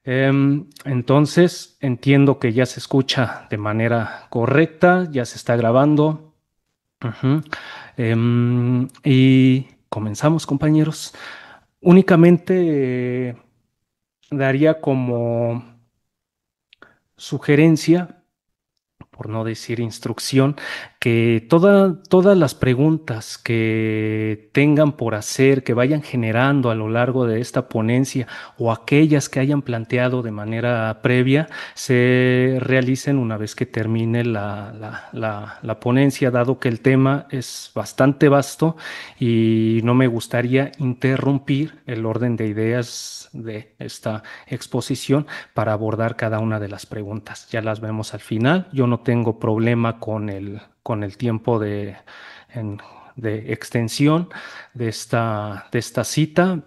Entonces, entiendo que ya se escucha de manera correcta, ya se está grabando. Ujú. Y comenzamos, compañeros. Únicamente daría como sugerencia, por no decir instrucción, que todas las preguntas que tengan por hacer, que vayan generando a lo largo de esta ponencia o aquellas que hayan planteado de manera previa, se realicen una vez que termine la ponencia, dado que el tema es bastante vasto y no me gustaría interrumpir el orden de ideas de esta exposición para abordar cada una de las preguntas. Ya las vemos al final. Yo no tengo problema con el tiempo en- de extensión de esta cita.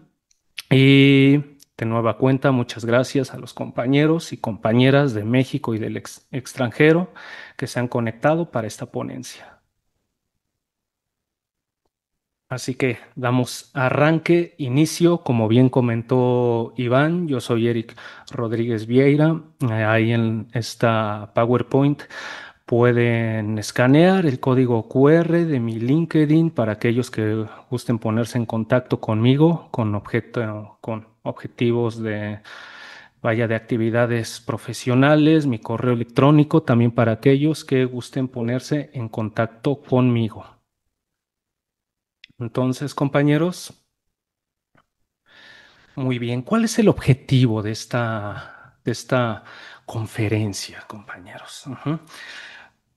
Y de nueva cuenta, muchas gracias a los compañeros y compañeras de México y del extranjero que se han conectado para esta ponencia. Así que damos arranque, inicio. Como bien comentó Iván, yo soy Eric Rodríguez Vieira. Ahí en esta PowerPoint pueden escanear el código QR de mi LinkedIn para aquellos que gusten ponerse en contacto conmigo con objetivos de actividades profesionales, mi correo electrónico, también para aquellos que gusten ponerse en contacto conmigo. Entonces, compañeros. Muy bien, ¿cuál es el objetivo de esta conferencia, compañeros? Ujú.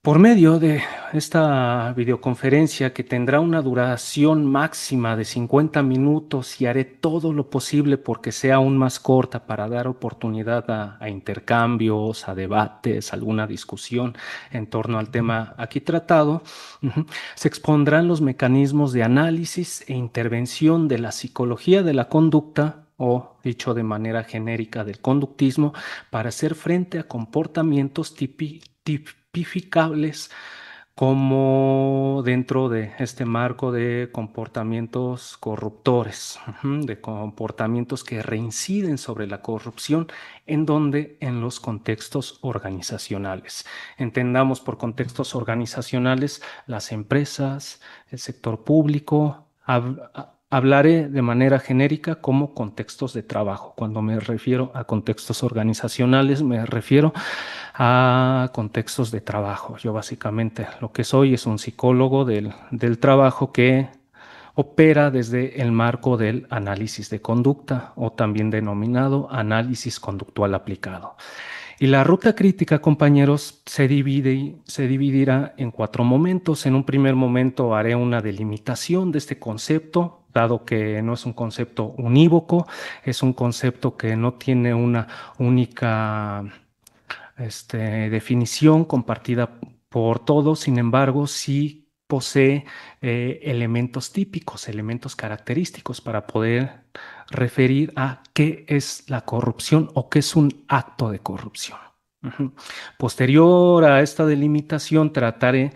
Por medio de esta videoconferencia que tendrá una duración máxima de 50 minutos y haré todo lo posible porque sea aún más corta para dar oportunidad a intercambios, a debates, alguna discusión en torno al tema aquí tratado, ujú, se expondrán los mecanismos de análisis e intervención de la psicología de la conducta o, dicho de manera genérica, del conductismo, para hacer frente a comportamientos tipificables como dentro de este marco de comportamientos corruptores, ujú, de comportamientos que reinciden sobre la corrupción, en donde en los contextos organizacionales. Entendamos por contextos organizacionales las empresas, el sector público. Hablaré de manera genérica como contextos de trabajo. Cuando me refiero a contextos organizacionales, me refiero a contextos de trabajo. Yo básicamente lo que soy es un psicólogo del trabajo que opera desde el marco del análisis de conducta o también denominado análisis conductual aplicado. Y la ruta crítica, compañeros, se dividirá en cuatro momentos. En un primer momento haré una delimitación de este concepto, dado que no es un concepto unívoco, es un concepto que no tiene una única definición compartida por todos. Sin embargo, sí posee elementos típicos, elementos característicos para poder referir a qué es la corrupción o qué es un acto de corrupción. Ujú. Posterior a esta delimitación, trataré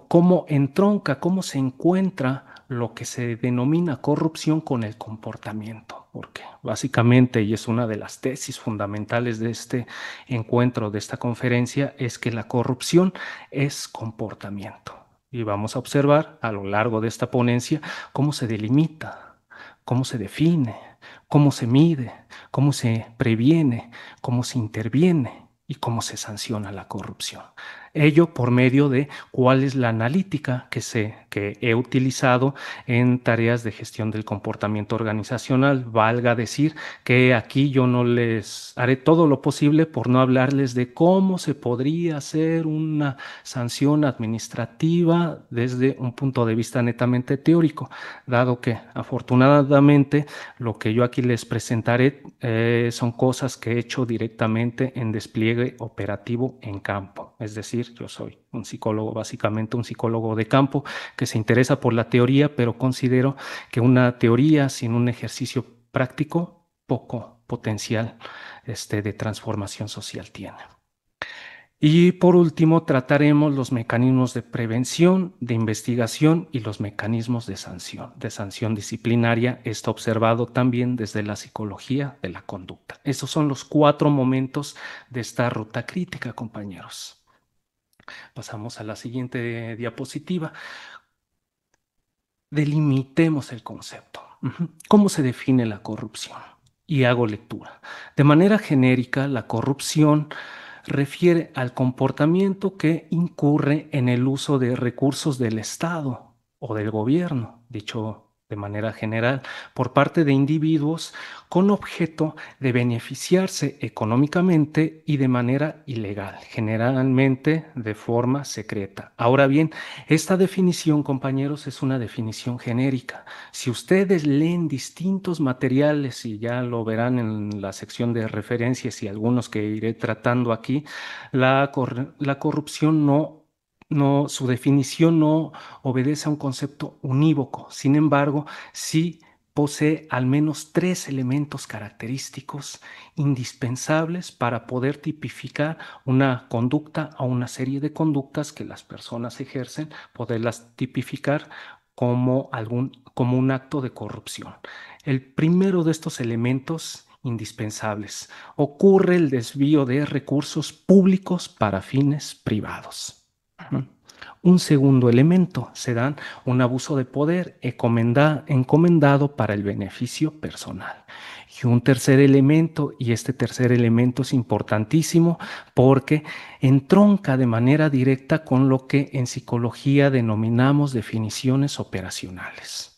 cómo entronca, cómo se encuentra lo que se denomina corrupción con el comportamiento, porque básicamente, y es una de las tesis fundamentales de este encuentro, de esta conferencia, es que la corrupción es comportamiento. Y vamos a observar a lo largo de esta ponencia cómo se delimita, cómo se define, cómo se mide, cómo se previene, cómo se interviene y cómo se sanciona la corrupción. Ello por medio de cuál es la analítica que he utilizado en tareas de gestión del comportamiento organizacional. Valga decir que aquí yo no les haré todo lo posible por no hablarles de cómo se podría hacer una sanción administrativa desde un punto de vista netamente teórico, dado que afortunadamente lo que yo aquí les presentaré son cosas que he hecho directamente en despliegue operativo en campo. Es decir, yo soy un psicólogo, básicamente un psicólogo de campo que se interesa por la teoría, pero considero que una teoría sin un ejercicio práctico, poco potencial de transformación social tiene. Y por último, trataremos los mecanismos de prevención, de investigación y los mecanismos de sanción disciplinaria. Está observado también desde la psicología de la conducta. Esos son los 4 momentos de esta ruta crítica, compañeros. Pasamos a la siguiente diapositiva. Delimitemos el concepto. ¿Cómo se define la corrupción? Y hago lectura. De manera genérica, la corrupción refiere al comportamiento que incurre en el uso de recursos del Estado o del gobierno, dicho de manera general, por parte de individuos con objeto de beneficiarse económicamente y de manera ilegal, generalmente de forma secreta. Ahora bien, esta definición, compañeros, es una definición genérica. Si ustedes leen distintos materiales, y ya lo verán en la sección de referencias y algunos que iré tratando aquí, la corrupción su definición no obedece a un concepto unívoco. Sin embargo, sí posee al menos 3 elementos característicos indispensables para poder tipificar una conducta o una serie de conductas que las personas ejercen, poderlas tipificar como un acto de corrupción. El primero de estos elementos indispensables: ocurre el desvío de recursos públicos para fines privados. Un segundo elemento: se dan un abuso de poder encomendado para el beneficio personal. Y un tercer elemento, y este tercer elemento es importantísimo porque entronca de manera directa con lo que en psicología denominamos definiciones operacionales: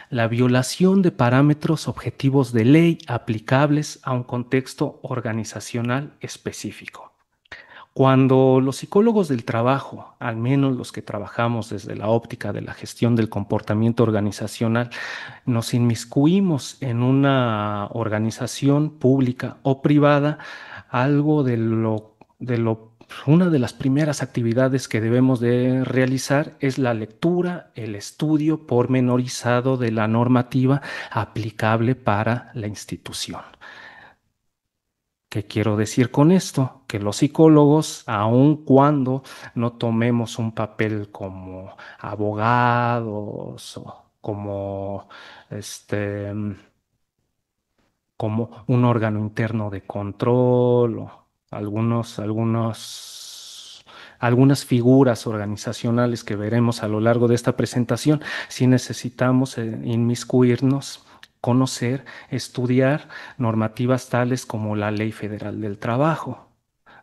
la violación de parámetros objetivos de ley aplicables a un contexto organizacional específico. Cuando los psicólogos del trabajo, al menos los que trabajamos desde la óptica de la gestión del comportamiento organizacional, nos inmiscuimos en una organización pública o privada, algo una de las primeras actividades que debemos de realizar es la lectura, el estudio pormenorizado de la normativa aplicable para la institución. ¿Qué quiero decir con esto? Que los psicólogos, aun cuando no tomemos un papel como abogados o este, como un órgano interno de control o algunas figuras organizacionales que veremos a lo largo de esta presentación, sí necesitamos inmiscuirnos, conocer, estudiar normativas tales como la Ley Federal del Trabajo.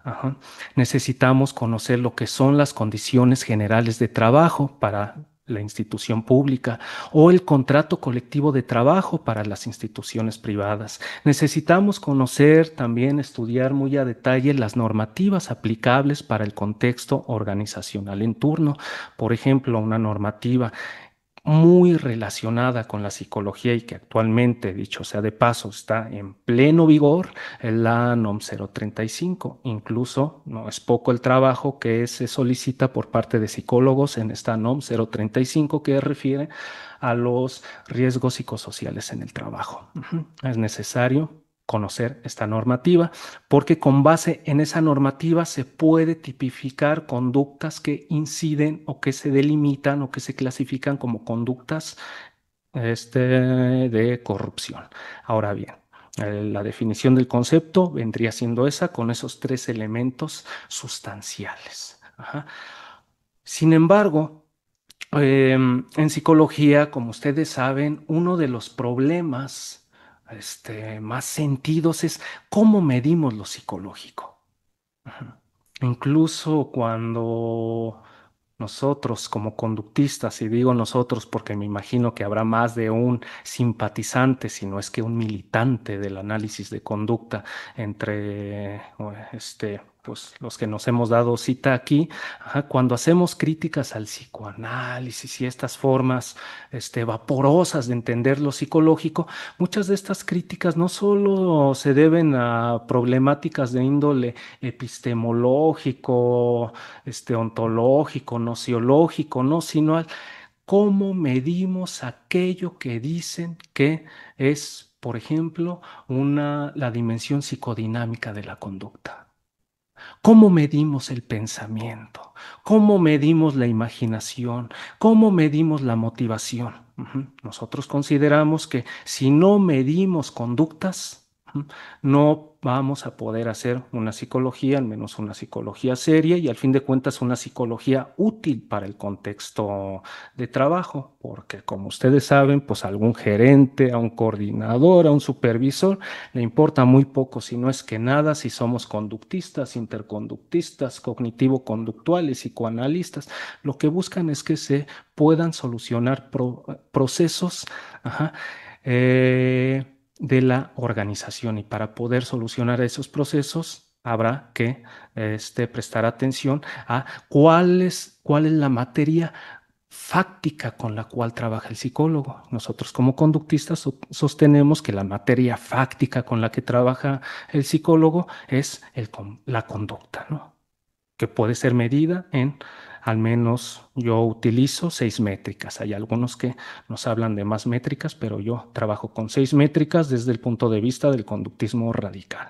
Ajá. Necesitamos conocer lo que son las condiciones generales de trabajo para la institución pública o el contrato colectivo de trabajo para las instituciones privadas. Necesitamos conocer, también estudiar muy a detalle las normativas aplicables para el contexto organizacional en turno. Por ejemplo, una normativa muy relacionada con la psicología y que actualmente, dicho sea de paso, está en pleno vigor, es la NOM 035. Incluso no es poco el trabajo que se solicita por parte de psicólogos en esta NOM 035 que refiere a los riesgos psicosociales en el trabajo. Es necesario conocer esta normativa, porque con base en esa normativa se puede tipificar conductas que inciden o que se delimitan o que se clasifican como conductas de corrupción. Ahora bien, la definición del concepto vendría siendo esa, con esos 3 elementos sustanciales. Ajá. Sin embargo, en psicología, como ustedes saben, uno de los problemas más sentidos es cómo medimos lo psicológico. Ujú. Incluso cuando nosotros como conductistas, y digo nosotros porque me imagino que habrá más de un simpatizante, si no es que un militante del análisis de conducta entre pues, los que nos hemos dado cita aquí, ajá, cuando hacemos críticas al psicoanálisis y estas formas vaporosas de entender lo psicológico, muchas de estas críticas no solo se deben a problemáticas de índole epistemológico, ontológico, nociológico, ¿no? Sino al cómo medimos aquello que dicen que es, por ejemplo, la dimensión psicodinámica de la conducta. ¿Cómo medimos el pensamiento? ¿Cómo medimos la imaginación? ¿Cómo medimos la motivación? Nosotros consideramos que si no medimos conductas, no vamos a poder hacer una psicología, al menos una psicología seria y al fin de cuentas una psicología útil para el contexto de trabajo, porque como ustedes saben, pues a algún gerente, a un coordinador, a un supervisor, le importa muy poco, si no es que nada, si somos conductistas, interconductistas, cognitivo-conductuales, psicoanalistas. Lo que buscan es que se puedan solucionar procesos, ajá, de la organización. Y para poder solucionar esos procesos, habrá que prestar atención a cuál es la materia fáctica con la cual trabaja el psicólogo. Nosotros como conductistas sostenemos que la materia fáctica con la que trabaja el psicólogo es la conducta, ¿no? Que puede ser medida en, al menos yo utilizo 6 métricas. Hay algunos que nos hablan de más métricas, pero yo trabajo con 6 métricas desde el punto de vista del conductismo radical.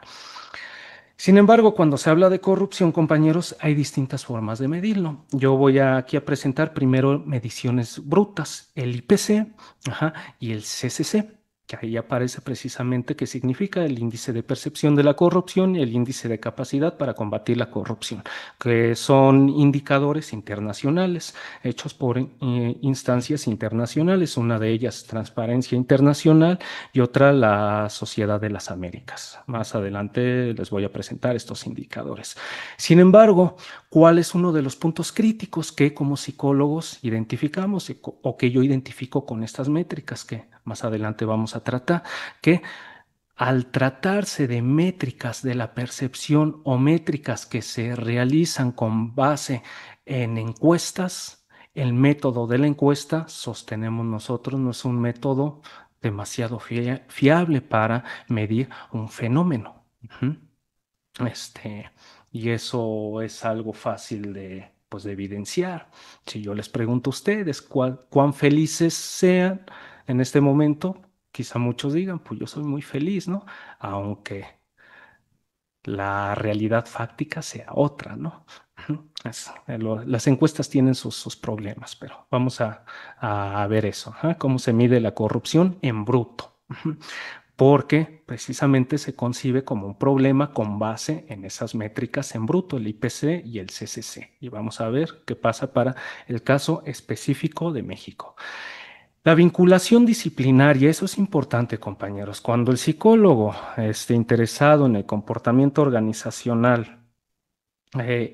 Sin embargo, cuando se habla de corrupción, compañeros, hay distintas formas de medirlo. Yo voy aquí a presentar primero mediciones brutas, el IPC, ajá, y el CCC, que ahí aparece precisamente qué significa el índice de percepción de la corrupción y el índice de capacidad para combatir la corrupción, que son indicadores internacionales hechos por instancias internacionales, una de ellas Transparencia Internacional y otra la Sociedad de las Américas. Más adelante les voy a presentar estos indicadores. Sin embargo, ¿cuál es uno de los puntos críticos que como psicólogos identificamos o que yo identifico con estas métricas que más adelante vamos a tratar? Que al tratarse de métricas de la percepción o métricas que se realizan con base en encuestas, el método de la encuesta, sostenemos nosotros, no es un método demasiado fiable para medir un fenómeno. Ujú. Este, y eso es algo fácil de, pues, de evidenciar. Si yo les pregunto a ustedes cuán felices sean en este momento, quizá muchos digan, pues yo soy muy feliz, ¿no? Aunque la realidad fáctica sea otra, ¿no? Las encuestas tienen sus problemas, pero vamos a ver eso, ¿ah? Cómo se mide la corrupción en bruto. Porque precisamente se concibe como un problema con base en esas métricas en bruto, el IPC y el CCC. Y vamos a ver qué pasa para el caso específico de México. La vinculación disciplinaria, eso es importante, compañeros. Cuando el psicólogo esté interesado en el comportamiento organizacional,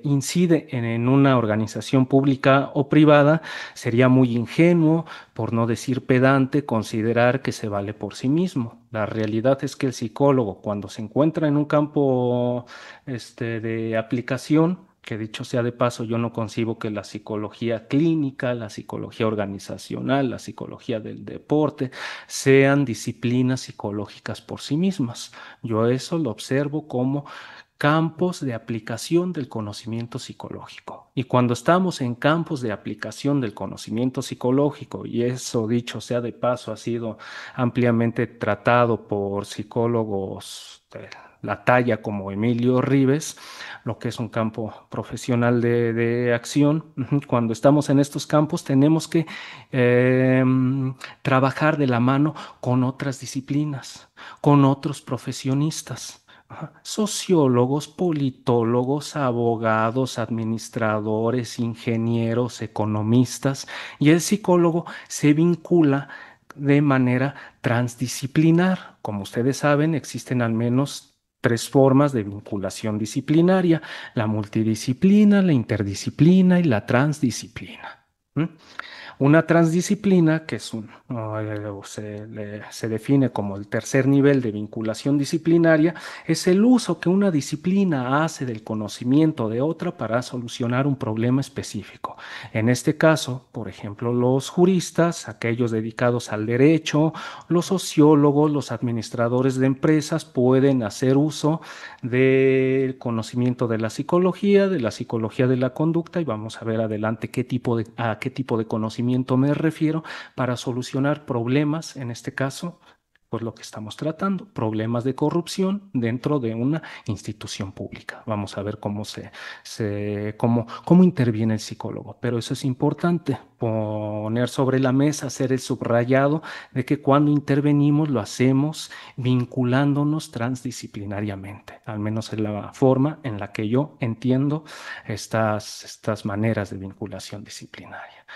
incide en una organización pública o privada, sería muy ingenuo, por no decir pedante, considerar que se vale por sí mismo. La realidad es que el psicólogo, cuando se encuentra en un campo de aplicación, que dicho sea de paso, yo no concibo que la psicología clínica, la psicología organizacional, la psicología del deporte sean disciplinas psicológicas por sí mismas. Yo eso lo observo como campos de aplicación del conocimiento psicológico. Y cuando estamos en campos de aplicación del conocimiento psicológico, y eso dicho sea de paso, ha sido ampliamente tratado por psicólogos de la talla como Emilio Rives, lo que es un campo profesional de acción. Cuando estamos en estos campos tenemos que eh, trabajar de la mano con otras disciplinas, con otros profesionistas. Ajá. Sociólogos, politólogos, abogados, administradores, ingenieros, economistas, y el psicólogo se vincula de manera transdisciplinar. Como ustedes saben, existen al menos 3 formas de vinculación disciplinaria: la multidisciplina, la interdisciplina y la transdisciplina. ¿Mm? Una transdisciplina, que es se define como el tercer nivel de vinculación disciplinaria, es el uso que una disciplina hace del conocimiento de otra para solucionar un problema específico. En este caso, por ejemplo, los juristas, aquellos dedicados al derecho, los sociólogos, los administradores de empresas pueden hacer uso del conocimiento de la psicología de la conducta, y vamos a ver adelante a qué tipo de conocimiento me refiero para solucionar problemas, en este caso, pues lo que estamos tratando, problemas de corrupción dentro de una institución pública. Vamos a ver cómo interviene el psicólogo, pero eso es importante, poner sobre la mesa, hacer el subrayado de que cuando intervenimos lo hacemos vinculándonos transdisciplinariamente, al menos es la forma en la que yo entiendo estas maneras de vinculación disciplinaria.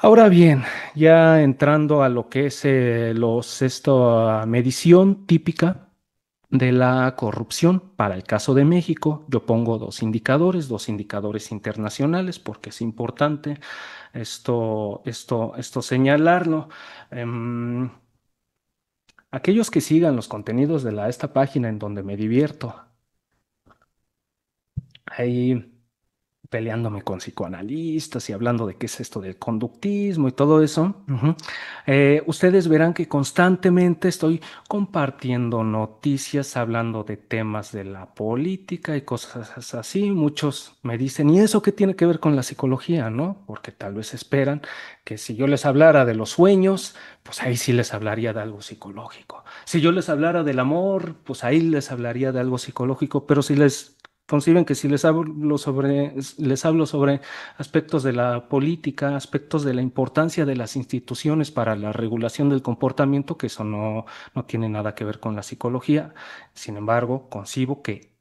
Ahora bien, ya entrando a lo que es esta medición típica de la corrupción, para el caso de México, yo pongo dos indicadores internacionales, porque es importante esto señalarlo. Em, Aquellos que sigan los contenidos de esta página en donde me divierto, ahí peleándome con psicoanalistas y hablando de qué es esto del conductismo y todo eso, ustedes verán que constantemente estoy compartiendo noticias, hablando de temas de la política y cosas así. Muchos me dicen, ¿y eso qué tiene que ver con la psicología, no? Porque tal vez esperan que si yo les hablara de los sueños, pues ahí sí les hablaría de algo psicológico. Si yo les hablara del amor, pues ahí les hablaría de algo psicológico, pero si les conciben que si les hablo sobre aspectos de la política, aspectos de la importancia de las instituciones para la regulación del comportamiento, que eso no tiene nada que ver con la psicología. Sin embargo, concibo que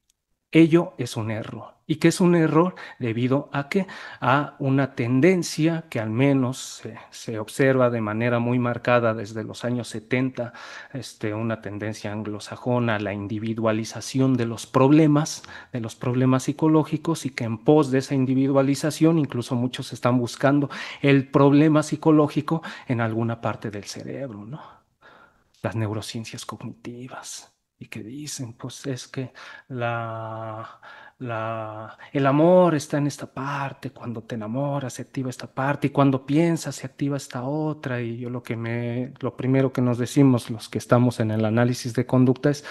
ello es un error. ¿Y que es un error? Debido a que a una tendencia que al menos se observa de manera muy marcada desde los años 70, una tendencia anglosajona a la individualización de los problemas psicológicos, y que en pos de esa individualización incluso muchos están buscando el problema psicológico en alguna parte del cerebro, ¿no? Las neurociencias cognitivas, y que dicen, pues es que el amor está en esta parte, cuando te enamoras se activa esta parte, y cuando piensas se activa esta otra. Y yo lo primero que nos decimos los que estamos en el análisis de conducta es: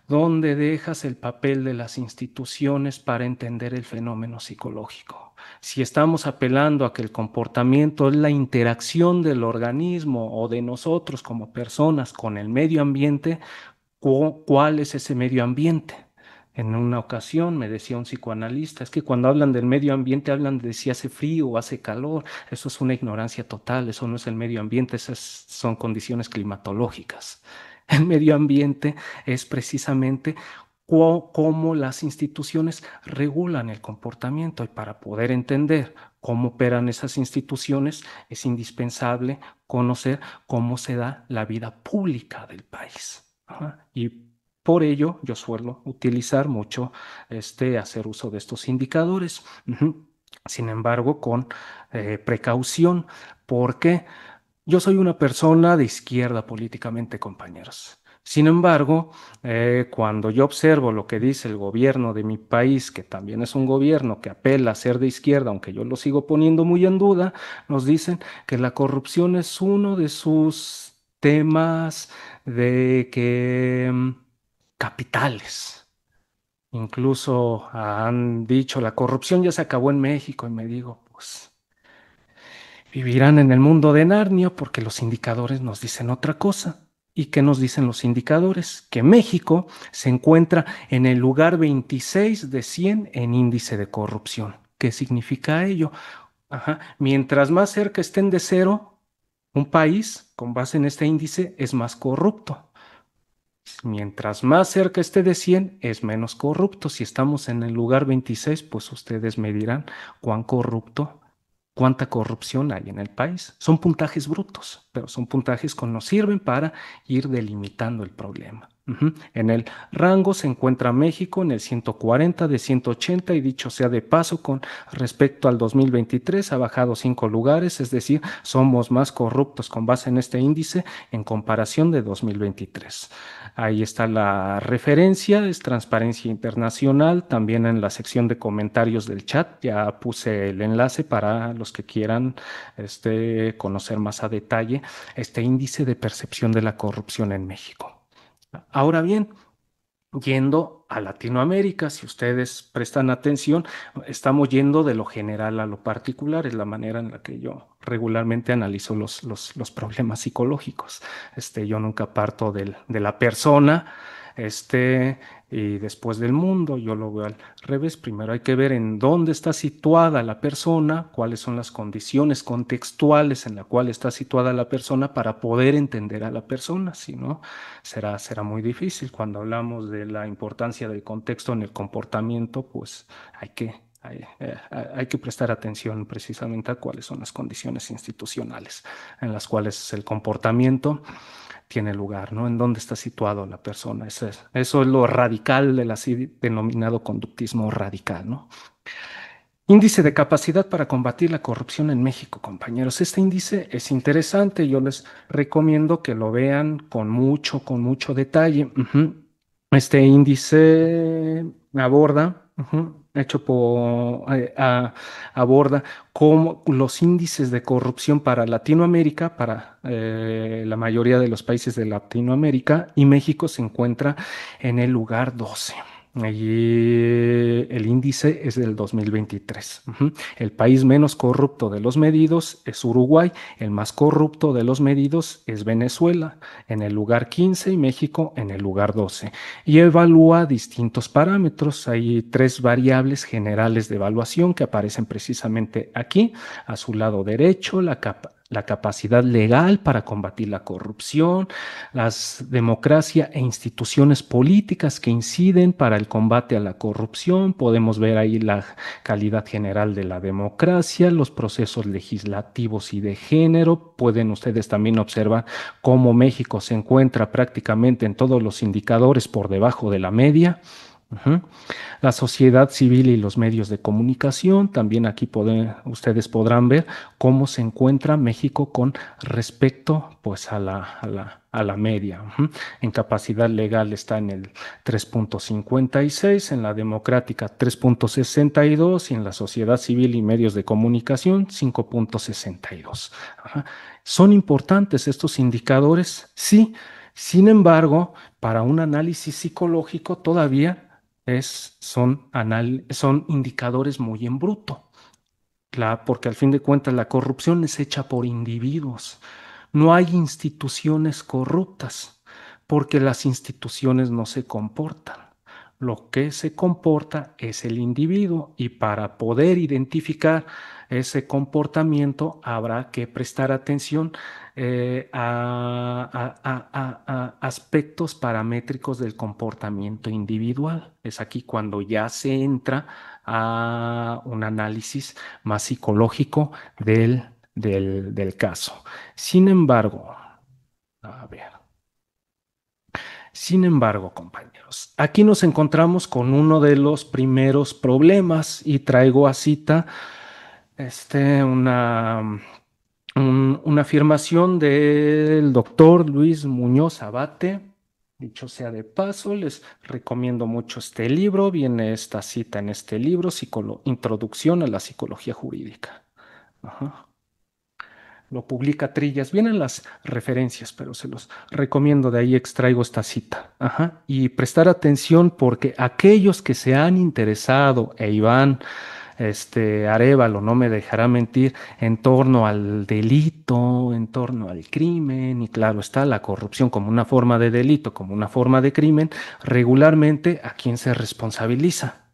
¿dónde dejas el papel de las instituciones para entender el fenómeno psicológico? Si estamos apelando a que el comportamiento es la interacción del organismo o de nosotros como personas con el medio ambiente, ¿cuál es ese medio ambiente? En una ocasión me decía un psicoanalista, es que cuando hablan del medio ambiente hablan de si hace frío o hace calor. Eso es una ignorancia total, eso no es el medio ambiente, esas son condiciones climatológicas. El medio ambiente es precisamente cómo las instituciones regulan el comportamiento, y para poder entender cómo operan esas instituciones es indispensable conocer cómo se da la vida pública del país. Ajá. Y por ello yo suelo utilizar mucho hacer uso de estos indicadores. Ujú. Sin embargo, con precaución, porque yo soy una persona de izquierda políticamente, compañeros. Sin embargo, cuando yo observo lo que dice el gobierno de mi país, que también es un gobierno que apela a ser de izquierda, aunque yo lo sigo poniendo muy en duda, nos dicen que la corrupción es uno de sus temas de que capitales. Incluso han dicho, la corrupción ya se acabó en México, y me digo, pues vivirán en el mundo de Narnia, porque los indicadores nos dicen otra cosa. ¿Y qué nos dicen los indicadores? Que México se encuentra en el lugar 26 de 100 en índice de corrupción. ¿Qué significa ello? Ajá. Mientras más cerca estén de cero, un país con base en este índice es más corrupto. Mientras más cerca esté de 100, es menos corrupto. Si estamos en el lugar 26, pues ustedes me dirán cuánta corrupción hay en el país. Son puntajes brutos, pero son puntajes que nos sirven para ir delimitando el problema. En el rango se encuentra México en el 140 de 180, y dicho sea de paso, con respecto al 2023 ha bajado 5 lugares, es decir, somos más corruptos con base en este índice en comparación de 2023. Ahí está la referencia, es Transparencia Internacional. También en la sección de comentarios del chat ya puse el enlace para los que quieran conocer más a detalle este índice de percepción de la corrupción en México. Ahora bien, yendo a Latinoamérica. Si ustedes prestan atención, estamos yendo de lo general a lo particular, es la manera en la que yo regularmente analizo los problemas psicológicos. Yo nunca parto de la persona, este, y después del mundo, yo lo veo al revés. Primero hay que ver en dónde está situada la persona, cuáles son las condiciones contextuales en las cuales está situada la persona para poder entender a la persona, si no será muy difícil. Cuando hablamos de la importancia del contexto en el comportamiento, pues hay que prestar atención precisamente a cuáles son las condiciones institucionales en las cuales el comportamiento tiene lugar, ¿no? En dónde está situado la persona. Eso es lo radical del así denominado conductismo radical, ¿no? Índice de capacidad para combatir la corrupción en México, compañeros. Este índice es interesante. Yo les recomiendo que lo vean con mucho detalle. Ujú. Este índice aborda, hecho aborda cómo los índices de corrupción para Latinoamérica, para la mayoría de los países de Latinoamérica, y México se encuentra en el lugar 12. Allí el índice es del 2023. El país menos corrupto de los medidos es Uruguay, el más corrupto de los medidos es Venezuela, en el lugar 15 y México en el lugar 12. Y evalúa distintos parámetros. Hay tres variables generales de evaluación que aparecen precisamente aquí, a su lado derecho, la capacidad legal para combatir la corrupción, las democracia e instituciones políticas que inciden para el combate a la corrupción. Podemos ver ahí la calidad general de la democracia, los procesos legislativos y de género. Pueden ustedes también observar cómo México se encuentra prácticamente en todos los indicadores por debajo de la media. Ujú. La sociedad civil y los medios de comunicación, también aquí ustedes podrán ver cómo se encuentra México con respecto pues, a la media. En capacidad legal está en el 3.56, en la democrática 3.62 y en la sociedad civil y medios de comunicación 5.62. ¿Son importantes estos indicadores? Sí. Sin embargo, para un análisis psicológico todavía son indicadores muy en bruto, porque al fin de cuentas la corrupción es hecha por individuos. No hay instituciones corruptas, porque las instituciones no se comportan. Lo que se comporta es el individuo y para poder identificar ese comportamiento habrá que prestar atención a aspectos paramétricos del comportamiento individual. Es aquí cuando ya se entra a un análisis más psicológico del caso. Sin embargo, a ver, compañeros, aquí nos encontramos con uno de los primeros problemas y traigo a cita una afirmación del doctor Luis Muñoz Abate. Dicho sea de paso, les recomiendo mucho este libro. Viene esta cita en este libro, Introducción a la Psicología Jurídica. Ajá. Lo publica Trillas. Vienen las referencias, pero se los recomiendo. De ahí extraigo esta cita. Ajá. Y prestar atención porque aquellos que se han interesado, e Iván Arévalo no me dejará mentir, en torno al delito, en torno al crimen, y claro está la corrupción como una forma de delito, como una forma de crimen, regularmente ¿a quién se responsabiliza?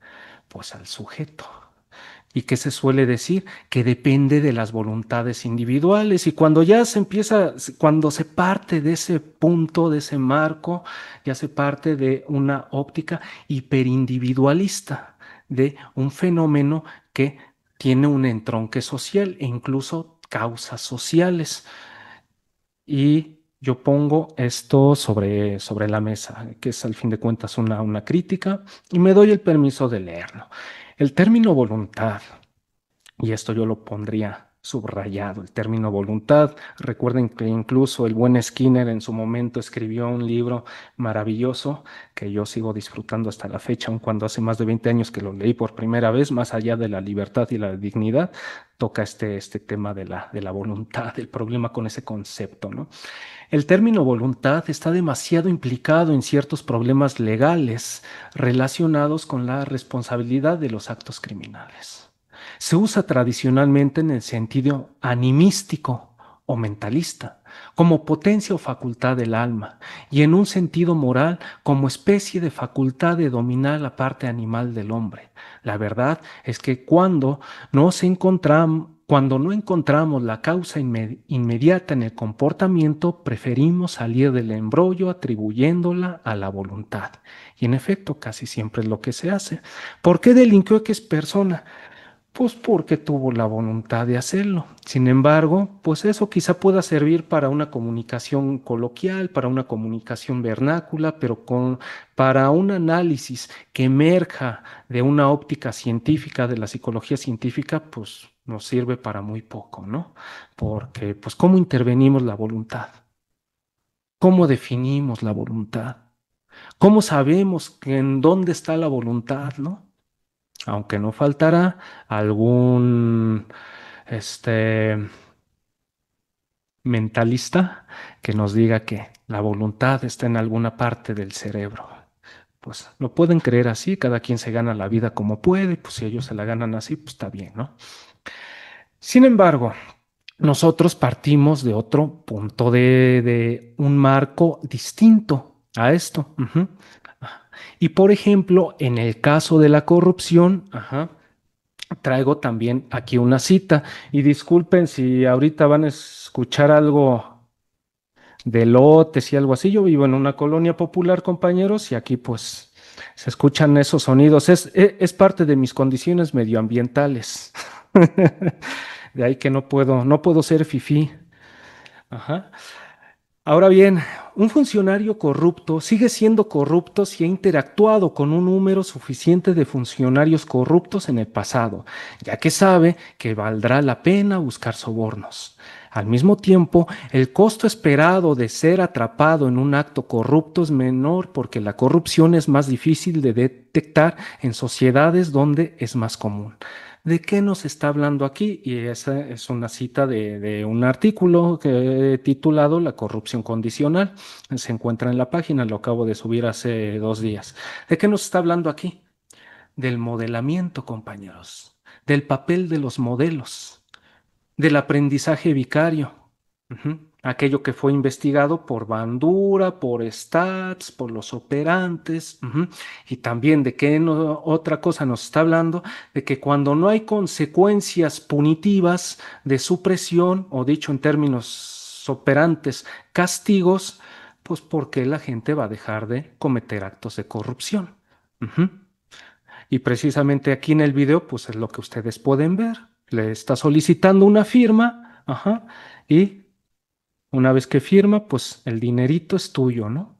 Pues al sujeto. ¿Y qué se suele decir? Que depende de las voluntades individuales. Y cuando ya se empieza, cuando se parte de ese punto, de ese marco, ya se parte de una óptica hiperindividualista, de un fenómeno que tiene un entronque social e incluso causas sociales. Y yo pongo esto sobre la mesa, que es al fin de cuentas una crítica, y me doy el permiso de leerlo. El término voluntad, y esto yo lo pondría subrayado el término voluntad. Recuerden que incluso el buen Skinner en su momento escribió un libro maravilloso que yo sigo disfrutando hasta la fecha, aun cuando hace más de 20 años que lo leí por primera vez, más allá de la libertad y la dignidad, toca este tema de la voluntad, el problema con ese concepto, ¿no? El término voluntad está demasiado implicado en ciertos problemas legales relacionados con la responsabilidad de los actos criminales. Se usa tradicionalmente en el sentido animístico o mentalista, como potencia o facultad del alma, y en un sentido moral como especie de facultad de dominar la parte animal del hombre. La verdad es que cuando no encontramos la causa inmediata en el comportamiento, preferimos salir del embrollo atribuyéndola a la voluntad. Y en efecto, casi siempre es lo que se hace. ¿Por qué delinquió X persona? Pues porque tuvo la voluntad de hacerlo. Sin embargo, pues eso quizá pueda servir para una comunicación coloquial, para una comunicación vernácula, pero para un análisis que emerja de una óptica científica, de la psicología científica, pues nos sirve para muy poco, ¿no? Porque, pues, ¿cómo intervenimos la voluntad? ¿Cómo definimos la voluntad? ¿Cómo sabemos que en dónde está la voluntad, ¿no? Aunque no faltará algún este, mentalista que nos diga que la voluntad está en alguna parte del cerebro. Pues lo pueden creer así, cada quien se gana la vida como puede, pues si ellos se la ganan así, pues está bien, ¿no? Sin embargo, nosotros partimos de otro punto de un marco distinto a esto. Ujú. Y por ejemplo, en el caso de la corrupción, ajá, traigo también aquí una cita y disculpen si ahorita van a escuchar algo de lotes y algo así. Yo vivo en una colonia popular, compañeros, y aquí pues se escuchan esos sonidos. Es parte de mis condiciones medioambientales. De ahí que no puedo ser fifí. Ajá. Ahora bien, un funcionario corrupto sigue siendo corrupto si ha interactuado con un número suficiente de funcionarios corruptos en el pasado, ya que sabe que valdrá la pena buscar sobornos. Al mismo tiempo, el costo esperado de ser atrapado en un acto corrupto es menor porque la corrupción es más difícil de detectar en sociedades donde es más común. ¿De qué nos está hablando aquí? Y esa es una cita de un artículo que he titulado La corrupción condicional. Se encuentra en la página, lo acabo de subir hace 2 días. ¿De qué nos está hablando aquí? Del modelamiento, compañeros, del papel de los modelos, del aprendizaje vicario. Ujú. Aquello que fue investigado por Bandura, por Stats, por los operantes, ujú. Y también de qué otra cosa nos está hablando, de que cuando no hay consecuencias punitivas de supresión, o dicho en términos operantes, castigos, pues porque la gente va a dejar de cometer actos de corrupción. Ujú. Y precisamente aquí en el video, pues es lo que ustedes pueden ver. Le está solicitando una firma, ajá, y una vez que firma, pues el dinerito es tuyo, ¿no?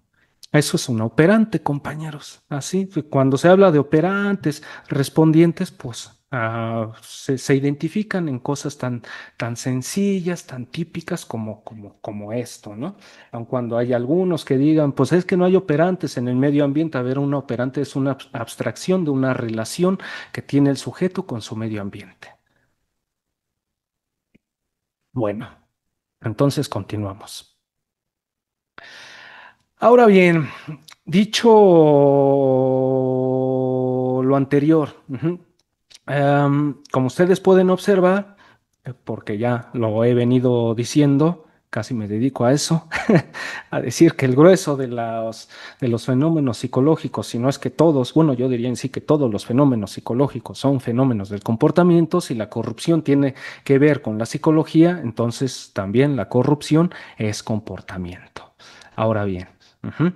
Eso es un operante, compañeros. Así, cuando se habla de operantes, respondientes, pues se identifican en cosas tan sencillas, tan típicas como esto, ¿no? Aun cuando hay algunos que digan, pues es que no hay operantes en el medio ambiente. A ver, un operante es una abstracción de una relación que tiene el sujeto con su medio ambiente. Bueno, entonces continuamos. Ahora bien, dicho lo anterior, ujú, como ustedes pueden observar, porque ya lo he venido diciendo, casi me dedico a eso, a decir que el grueso de los fenómenos psicológicos, si no es que todos, bueno, yo diría en sí que todos los fenómenos psicológicos son fenómenos del comportamiento. Si la corrupción tiene que ver con la psicología, entonces también la corrupción es comportamiento. Ahora bien, ujú,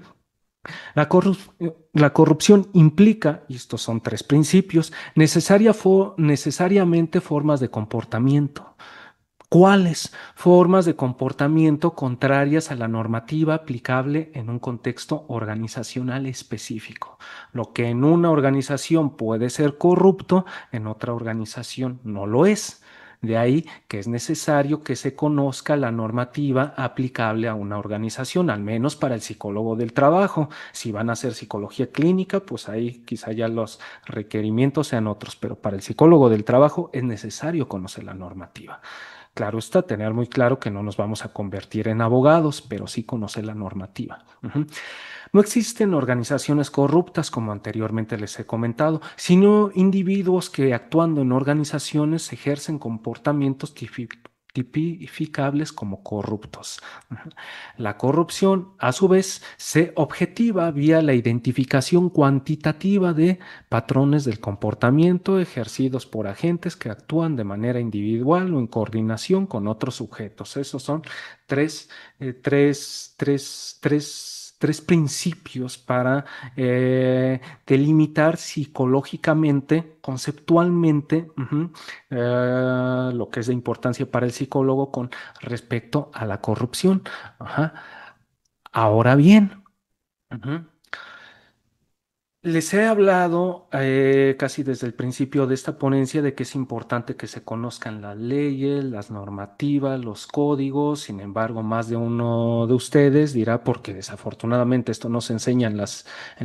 la corrupción implica, y estos son tres principios, necesariamente formas de comportamiento. ¿Cuáles? Formas de comportamiento contrarias a la normativa aplicable en un contexto organizacional específico. Lo que en una organización puede ser corrupto, en otra organización no lo es. De ahí que es necesario que se conozca la normativa aplicable a una organización, al menos para el psicólogo del trabajo. Si van a hacer psicología clínica, pues ahí quizá ya los requerimientos sean otros, pero para el psicólogo del trabajo es necesario conocer la normativa. Claro está, tener muy claro que no nos vamos a convertir en abogados, pero sí conocer la normativa. No existen organizaciones corruptas, como anteriormente les he comentado, sino individuos que actuando en organizaciones ejercen comportamientos tipificables como corruptos. La corrupción, a su vez, se objetiva vía la identificación cuantitativa de patrones del comportamiento ejercidos por agentes que actúan de manera individual o en coordinación con otros sujetos. Esos son tres, tres principios para delimitar psicológicamente, conceptualmente, lo que es de importancia para el psicólogo con respecto a la corrupción. Ajá. Ahora bien, ujú, les he hablado casi desde el principio de esta ponencia de que es importante que se conozcan las leyes, las normativas, los códigos. Sin embargo, más de uno de ustedes dirá, porque desafortunadamente esto no se enseña en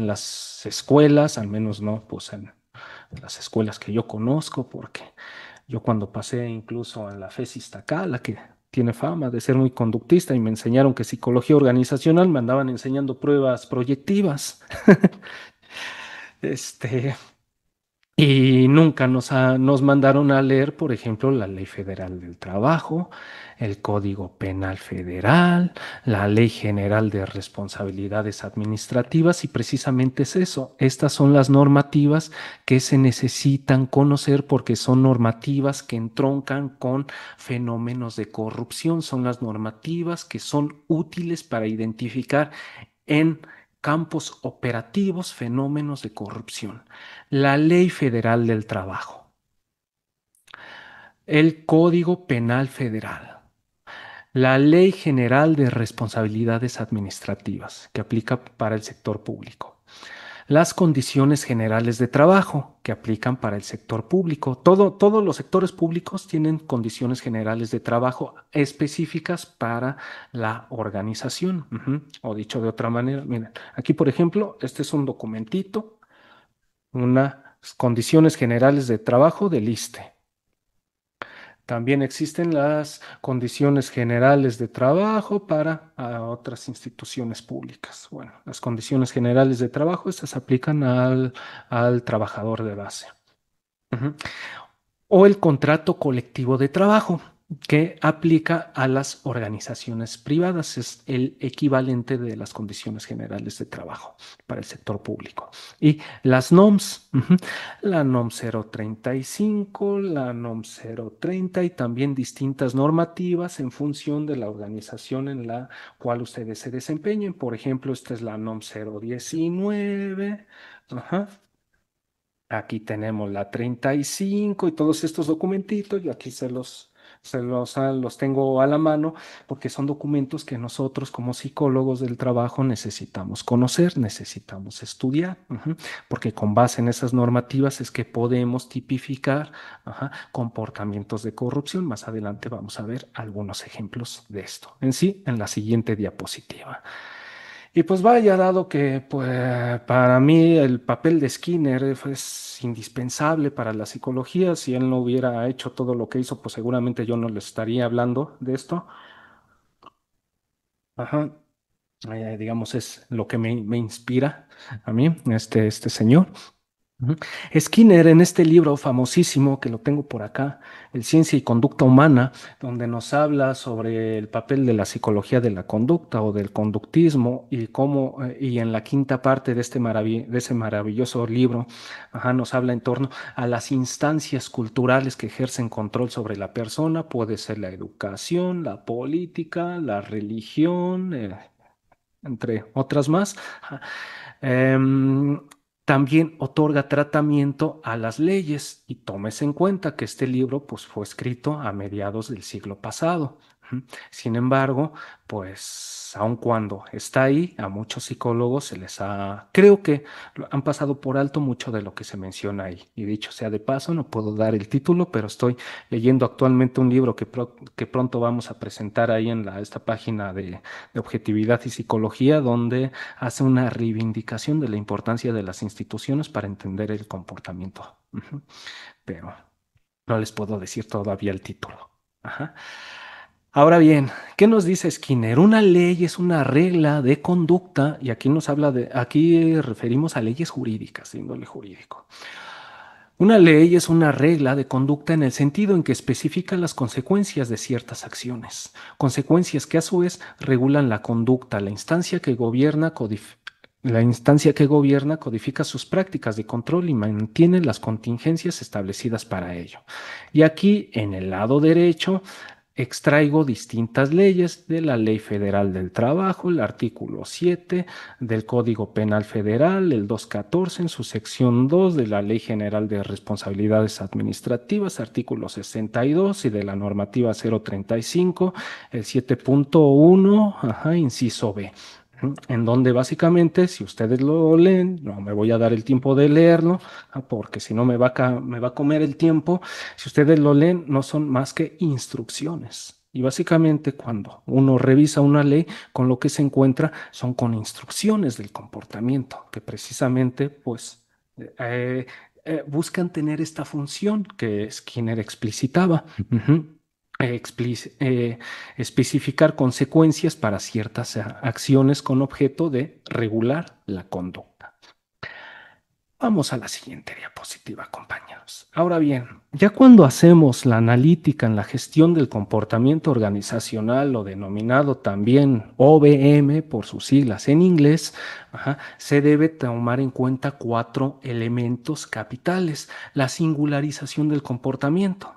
las escuelas, al menos no, pues en las escuelas que yo conozco, porque yo cuando pasé incluso en la FES Iztacala, que tiene fama de ser muy conductista, y me enseñaron que psicología organizacional, me andaban enseñando pruebas proyectivas. Este, y nunca nos mandaron a leer, por ejemplo, la Ley Federal del Trabajo, el Código Penal Federal, la Ley General de Responsabilidades Administrativas, y precisamente es eso. Estas son las normativas que se necesitan conocer porque son normativas que entroncan con fenómenos de corrupción, son las normativas que son útiles para identificar en campos operativos fenómenos de corrupción. La Ley Federal del Trabajo, el Código Penal Federal, la Ley General de Responsabilidades Administrativas, que aplica para el sector público, las condiciones generales de trabajo, que aplican para el sector público. Todos los sectores públicos tienen condiciones generales de trabajo específicas para la organización. O dicho de otra manera, miren, aquí por ejemplo, este es un documentito, unas condiciones generales de trabajo del ISSSTE. También existen las condiciones generales de trabajo para otras instituciones públicas. Bueno, las condiciones generales de trabajo, estas se aplican al trabajador de base. Ujú. O el contrato colectivo de trabajo, que aplica a las organizaciones privadas. Es el equivalente de las condiciones generales de trabajo para el sector público. Y las NOMS, la NOM 035, la NOM 030 y también distintas normativas en función de la organización en la cual ustedes se desempeñen. Por ejemplo, esta es la NOM 019. Ajá. Aquí tenemos la 35 y todos estos documentitos. Yo aquí los tengo a la mano porque son documentos que nosotros como psicólogos del trabajo necesitamos conocer, necesitamos estudiar, porque con base en esas normativas es que podemos tipificar, comportamientos de corrupción. Más adelante vamos a ver algunos ejemplos de esto en sí en la siguiente diapositiva. Y pues vaya, dado que pues, para mí el papel de Skinner es indispensable para la psicología. Si él no hubiera hecho todo lo que hizo, pues seguramente yo no le estaría hablando de esto. Ajá. Digamos, es lo que me inspira a mí, este señor. Ujú. Skinner, en este libro famosísimo que lo tengo por acá, El Ciencia y Conducta Humana, donde nos habla sobre el papel de la psicología de la conducta o del conductismo y cómo, y en la quinta parte de de ese maravilloso libro, nos habla en torno a las instancias culturales que ejercen control sobre la persona. Puede ser la educación, la política, la religión, entre otras más. Em, También otorga tratamiento a las leyes, y tómese en cuenta que este libro pues, fue escrito a mediados del siglo pasado. Ujú. Sin embargo, pues aun cuando está ahí, a muchos psicólogos se les ha, creo que han pasado por alto mucho de lo que se menciona ahí. Y dicho sea de paso, no puedo dar el título, pero estoy leyendo actualmente un libro que pronto vamos a presentar ahí en esta página de objetividad y psicología, donde hace una reivindicación de la importancia de las instituciones para entender el comportamiento. Ujú. Pero no les puedo decir todavía el título. Ajá. Ahora bien, ¿qué nos dice Skinner? Una ley es una regla de conducta, y aquí nos habla de, aquí referimos a leyes jurídicas, de índole jurídico. Una ley es una regla de conducta en el sentido en que especifica las consecuencias de ciertas acciones, consecuencias que a su vez regulan la conducta, la instancia que gobierna codifica sus prácticas de control y mantiene las contingencias establecidas para ello. Y aquí, en el lado derecho, extraigo distintas leyes de la Ley Federal del Trabajo, el artículo 7 del Código Penal Federal, el 214 en su sección 2 de la Ley General de Responsabilidades Administrativas, artículo 62 y de la normativa 035, el 7.1, inciso B. En donde básicamente, si ustedes lo leen, no me voy a dar el tiempo de leerlo, porque si no me va a comer el tiempo. Si ustedes lo leen, no son más que instrucciones. Y básicamente cuando uno revisa una ley, con lo que se encuentra son con instrucciones del comportamiento, que precisamente pues eh, buscan tener esta función que Skinner explicitaba. Ujú. Especificar consecuencias para ciertas acciones con objeto de regular la conducta. Vamos a la siguiente diapositiva, compañeros. Ahora bien, ya cuando hacemos la analítica en la gestión del comportamiento organizacional, o denominado también OBM por sus siglas en inglés, se debe tomar en cuenta cuatro elementos capitales. La singularización del comportamiento,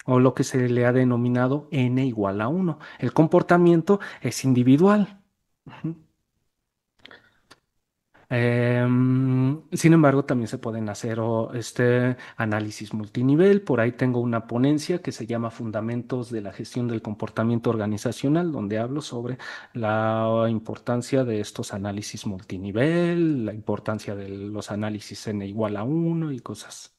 o lo que se le ha denominado N igual a 1. El comportamiento es individual. Ujú. Sin embargo, también se pueden hacer este análisis multinivel. Por ahí tengo una ponencia que se llama Fundamentos de la Gestión del Comportamiento Organizacional, donde hablo sobre la importancia de estos análisis multinivel, la importancia de los análisis n igual a 1 y cosas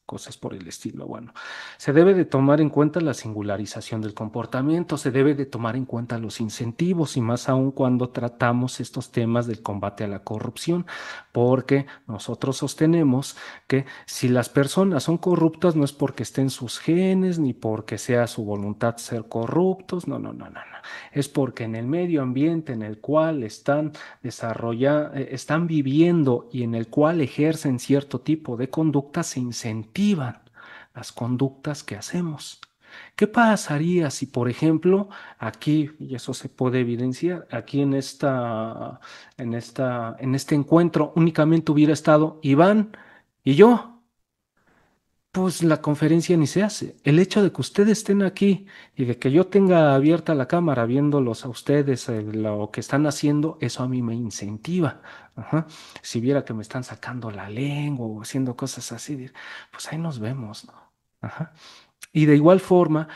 por el estilo. Bueno, se debe de tomar en cuenta la singularización del comportamiento, se debe de tomar en cuenta los incentivos, y más aún cuando tratamos estos temas del combate a la corrupción, porque nosotros sostenemos que si las personas son corruptas no es porque estén sus genes ni porque sea su voluntad ser corruptos, no, no, no, no, no. Es porque en el medio ambiente en el cual están están viviendo y en el cual ejercen cierto tipo de conducta, se incentivan las conductas que hacemos. ¿Qué pasaría si, por ejemplo, aquí, y eso se puede evidenciar, aquí en este encuentro únicamente hubiera estado Iván y yo? Pues la conferencia ni se hace. El hecho de que ustedes estén aquí y de que yo tenga abierta la cámara viéndolos a ustedes, lo que están haciendo, eso a mí me incentiva. Ajá. Si viera que me están sacando la lengua o haciendo cosas así, pues ahí nos vemos, ¿no? Ajá. Y de igual forma,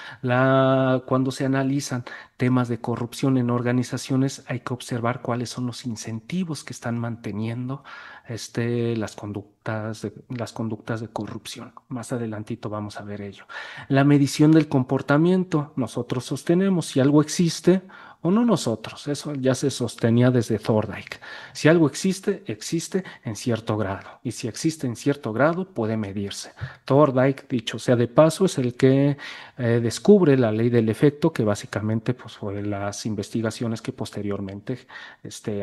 cuando se analizan temas de corrupción en organizaciones, hay que observar cuáles son los incentivos que están manteniendo las conductas de corrupción. Más adelantito vamos a ver ello. La medición del comportamiento. Nosotros sostenemos si algo existe o no nosotros. Eso ya se sostenía desde Thorndike. Si algo existe, existe en cierto grado. Y si existe en cierto grado, puede medirse. Thorndike, dicho sea de paso, es el que descubre la ley del efecto, que básicamente pues, fue las investigaciones que posteriormente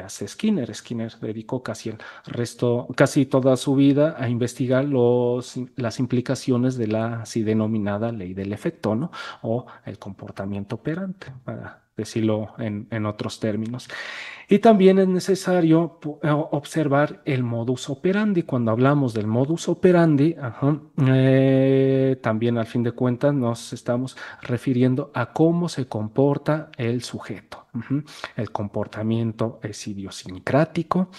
hace Skinner. Skinner dedicó casi toda su vida a investigar las implicaciones de la así denominada ley del efecto, ¿no? O el comportamiento operante, para decirlo en otros términos. Y también es necesario observar el modus operandi. Cuando hablamos del modus operandi, también al fin de cuentas nos estamos refiriendo a cómo se comporta el sujeto. El comportamiento es idiosincrático.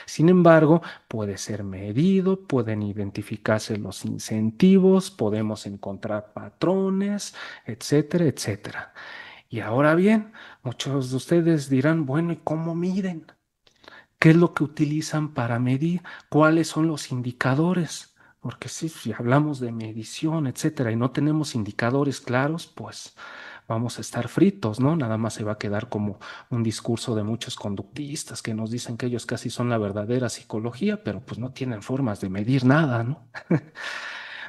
Sin embargo, puede ser medido, pueden identificarse los incentivos, podemos encontrar patrones, etcétera, etcétera. Y ahora bien, muchos de ustedes dirán, bueno, ¿y cómo miden? ¿Qué es lo que utilizan para medir? ¿Cuáles son los indicadores? Porque sí, si hablamos de medición, etcétera, y no tenemos indicadores claros, pues vamos a estar fritos, ¿no? Nada más se va a quedar como un discurso de muchos conductistas que nos dicen que ellos casi son la verdadera psicología, pero pues no tienen formas de medir nada, ¿no?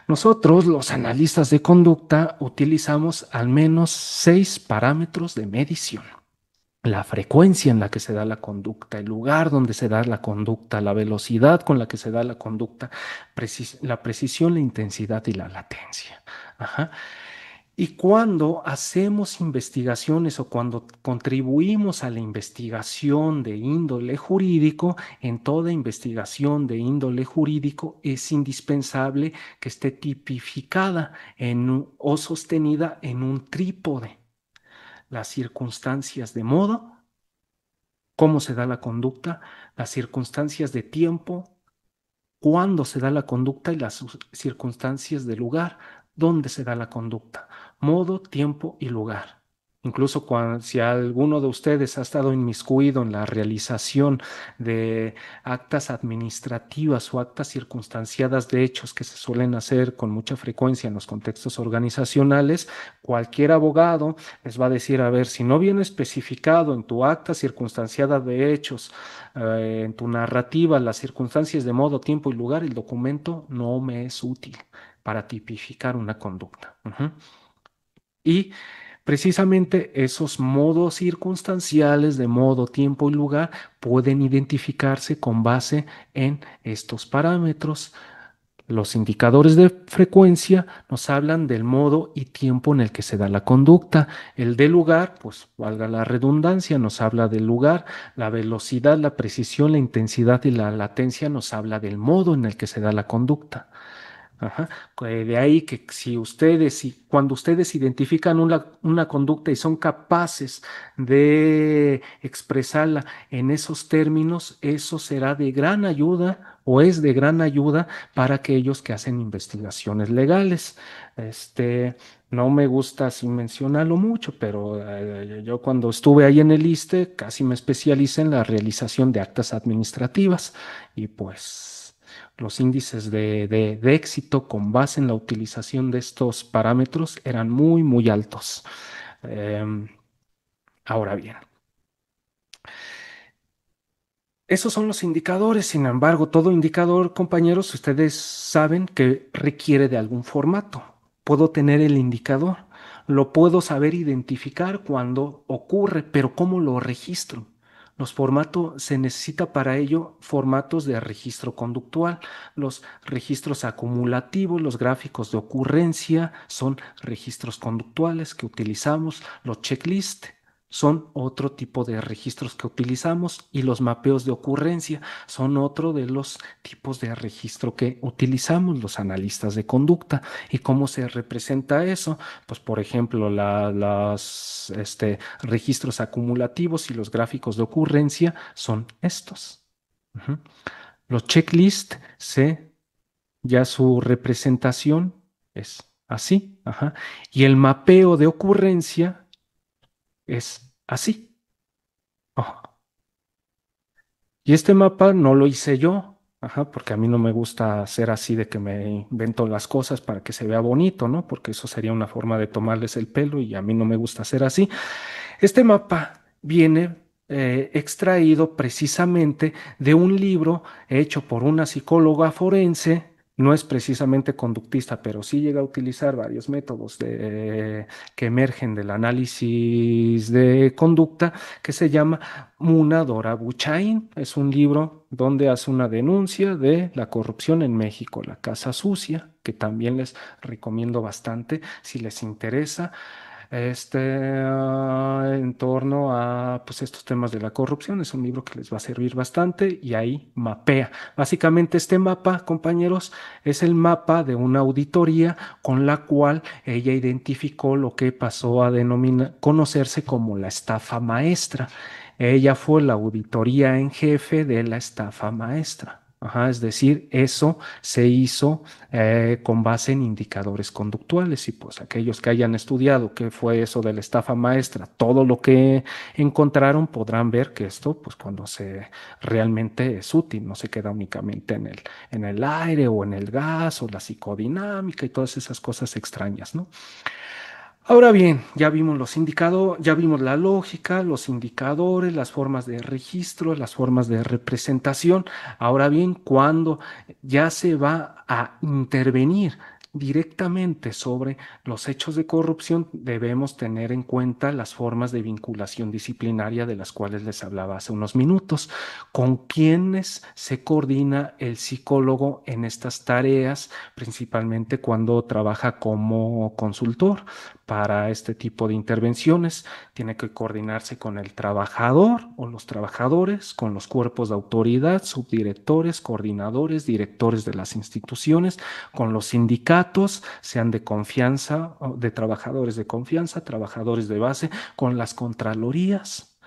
Nosotros, los analistas de conducta, utilizamos al menos 6 parámetros de medición: la frecuencia en la que se da la conducta, el lugar donde se da la conducta, la velocidad con la que se da la conducta, la precisión, la intensidad y la latencia. Ajá. Y cuando hacemos investigaciones o cuando contribuimos a la investigación de índole jurídico, en toda investigación de índole jurídico es indispensable que esté tipificada o sostenida en un trípode: las circunstancias de modo, cómo se da la conducta; las circunstancias de tiempo, cuándo se da la conducta; y las circunstancias de lugar, dónde se da la conducta. Modo, tiempo y lugar. Incluso si alguno de ustedes ha estado inmiscuido en la realización de actas administrativas o actas circunstanciadas de hechos que se suelen hacer con mucha frecuencia en los contextos organizacionales, cualquier abogado les va a decir, a ver, si no viene especificado en tu acta circunstanciada de hechos, en tu narrativa, las circunstancias de modo, tiempo y lugar, el documento no me es útil para tipificar una conducta. Y precisamente esos modos circunstanciales de modo, tiempo y lugar pueden identificarse con base en estos parámetros. Los indicadores de frecuencia nos hablan del modo y tiempo en el que se da la conducta. El de lugar, pues valga la redundancia, nos habla del lugar. La velocidad, la precisión, la intensidad y la latencia nos habla del modo en el que se da la conducta. Ajá. De ahí que si ustedes, cuando ustedes identifican una conducta y son capaces de expresarla en esos términos, eso será de gran ayuda o es de gran ayuda para aquellos que hacen investigaciones legales. No me gusta así mencionarlo mucho, pero yo cuando estuve ahí en el ISSSTE casi me especialicé en la realización de actas administrativas y pues los índices de éxito con base en la utilización de estos parámetros eran muy, muy altos. Em, Ahora bien, esos son los indicadores. Sin embargo, todo indicador, compañeros, ustedes saben que requiere de algún formato. Puedo tener el indicador, lo puedo saber identificar cuando ocurre, pero ¿cómo lo registro? Los formatos, se necesita para ello formatos de registro conductual. Los registros acumulativos, los gráficos de ocurrencia son registros conductuales que utilizamos. Los checklists son otro tipo de registros que utilizamos, y los mapeos de ocurrencia son otro de los tipos de registro que utilizamos los analistas de conducta. ¿Y cómo se representa eso? Pues, por ejemplo, los registros acumulativos y los gráficos de ocurrencia son estos. Ujú. Los checklists, ya su representación es así. Ajá. Y el mapeo de ocurrencia es así. Ajá. Y este mapa no lo hice yo, ajá, porque a mí no me gusta hacer así de que me invento las cosas para que se vea bonito, ¿no? Porque eso sería una forma de tomarles el pelo y a mí no me gusta hacer así. Este mapa viene extraído precisamente de un libro hecho por una psicóloga forense. No es precisamente conductista, pero sí llega a utilizar varios métodos que emergen del análisis de conducta, que se llama Muna Dora Buchain. Es un libro donde hace una denuncia de la corrupción en México, la casa sucia, que también les recomiendo bastante si les interesa en torno a pues, estos temas de la corrupción. Es un libro que les va a servir bastante y ahí mapea. Básicamente este mapa, compañeros, es el mapa de una auditoría con la cual ella identificó lo que pasó a conocerse como la estafa maestra. Ella fue la auditoría en jefe de la estafa maestra. Ajá, es decir, eso se hizo con base en indicadores conductuales y pues aquellos que hayan estudiado qué fue eso de la estafa maestra, todo lo que encontraron podrán ver que esto, pues cuando se realmente es útil, no se queda únicamente en el aire o en el gas o la psicodinámica y todas esas cosas extrañas, ¿no? Ahora bien, ya vimos los indicadores, ya vimos la lógica, los indicadores, las formas de registro, las formas de representación. Ahora bien, cuando ya se va a intervenir directamente sobre los hechos de corrupción, debemos tener en cuenta las formas de vinculación disciplinaria de las cuales les hablaba hace unos minutos. ¿Con quiénes se coordina el psicólogo en estas tareas, principalmente cuando trabaja como consultor? Para este tipo de intervenciones. Tiene que coordinarse con el trabajador o los trabajadores, con los cuerpos de autoridad, subdirectores, coordinadores, directores de las instituciones, con los sindicatos, sean de confianza, o de trabajadores de confianza, trabajadores de base, con las contralorías,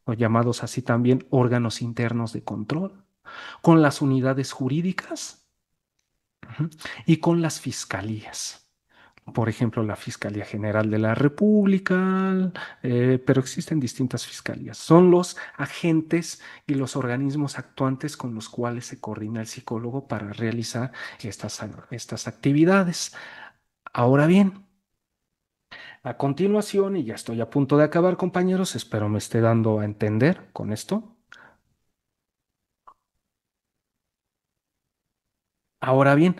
o llamados así también órganos internos de control, con las unidades jurídicas, ujú, y con las fiscalías. Por ejemplo, la Fiscalía General de la República, pero existen distintas fiscalías. Son los agentes y los organismos actuantes con los cuales se coordina el psicólogo para realizar estas actividades. Ahora bien, a continuación, y ya estoy a punto de acabar, compañeros, espero me esté dando a entender con esto. Ahora bien,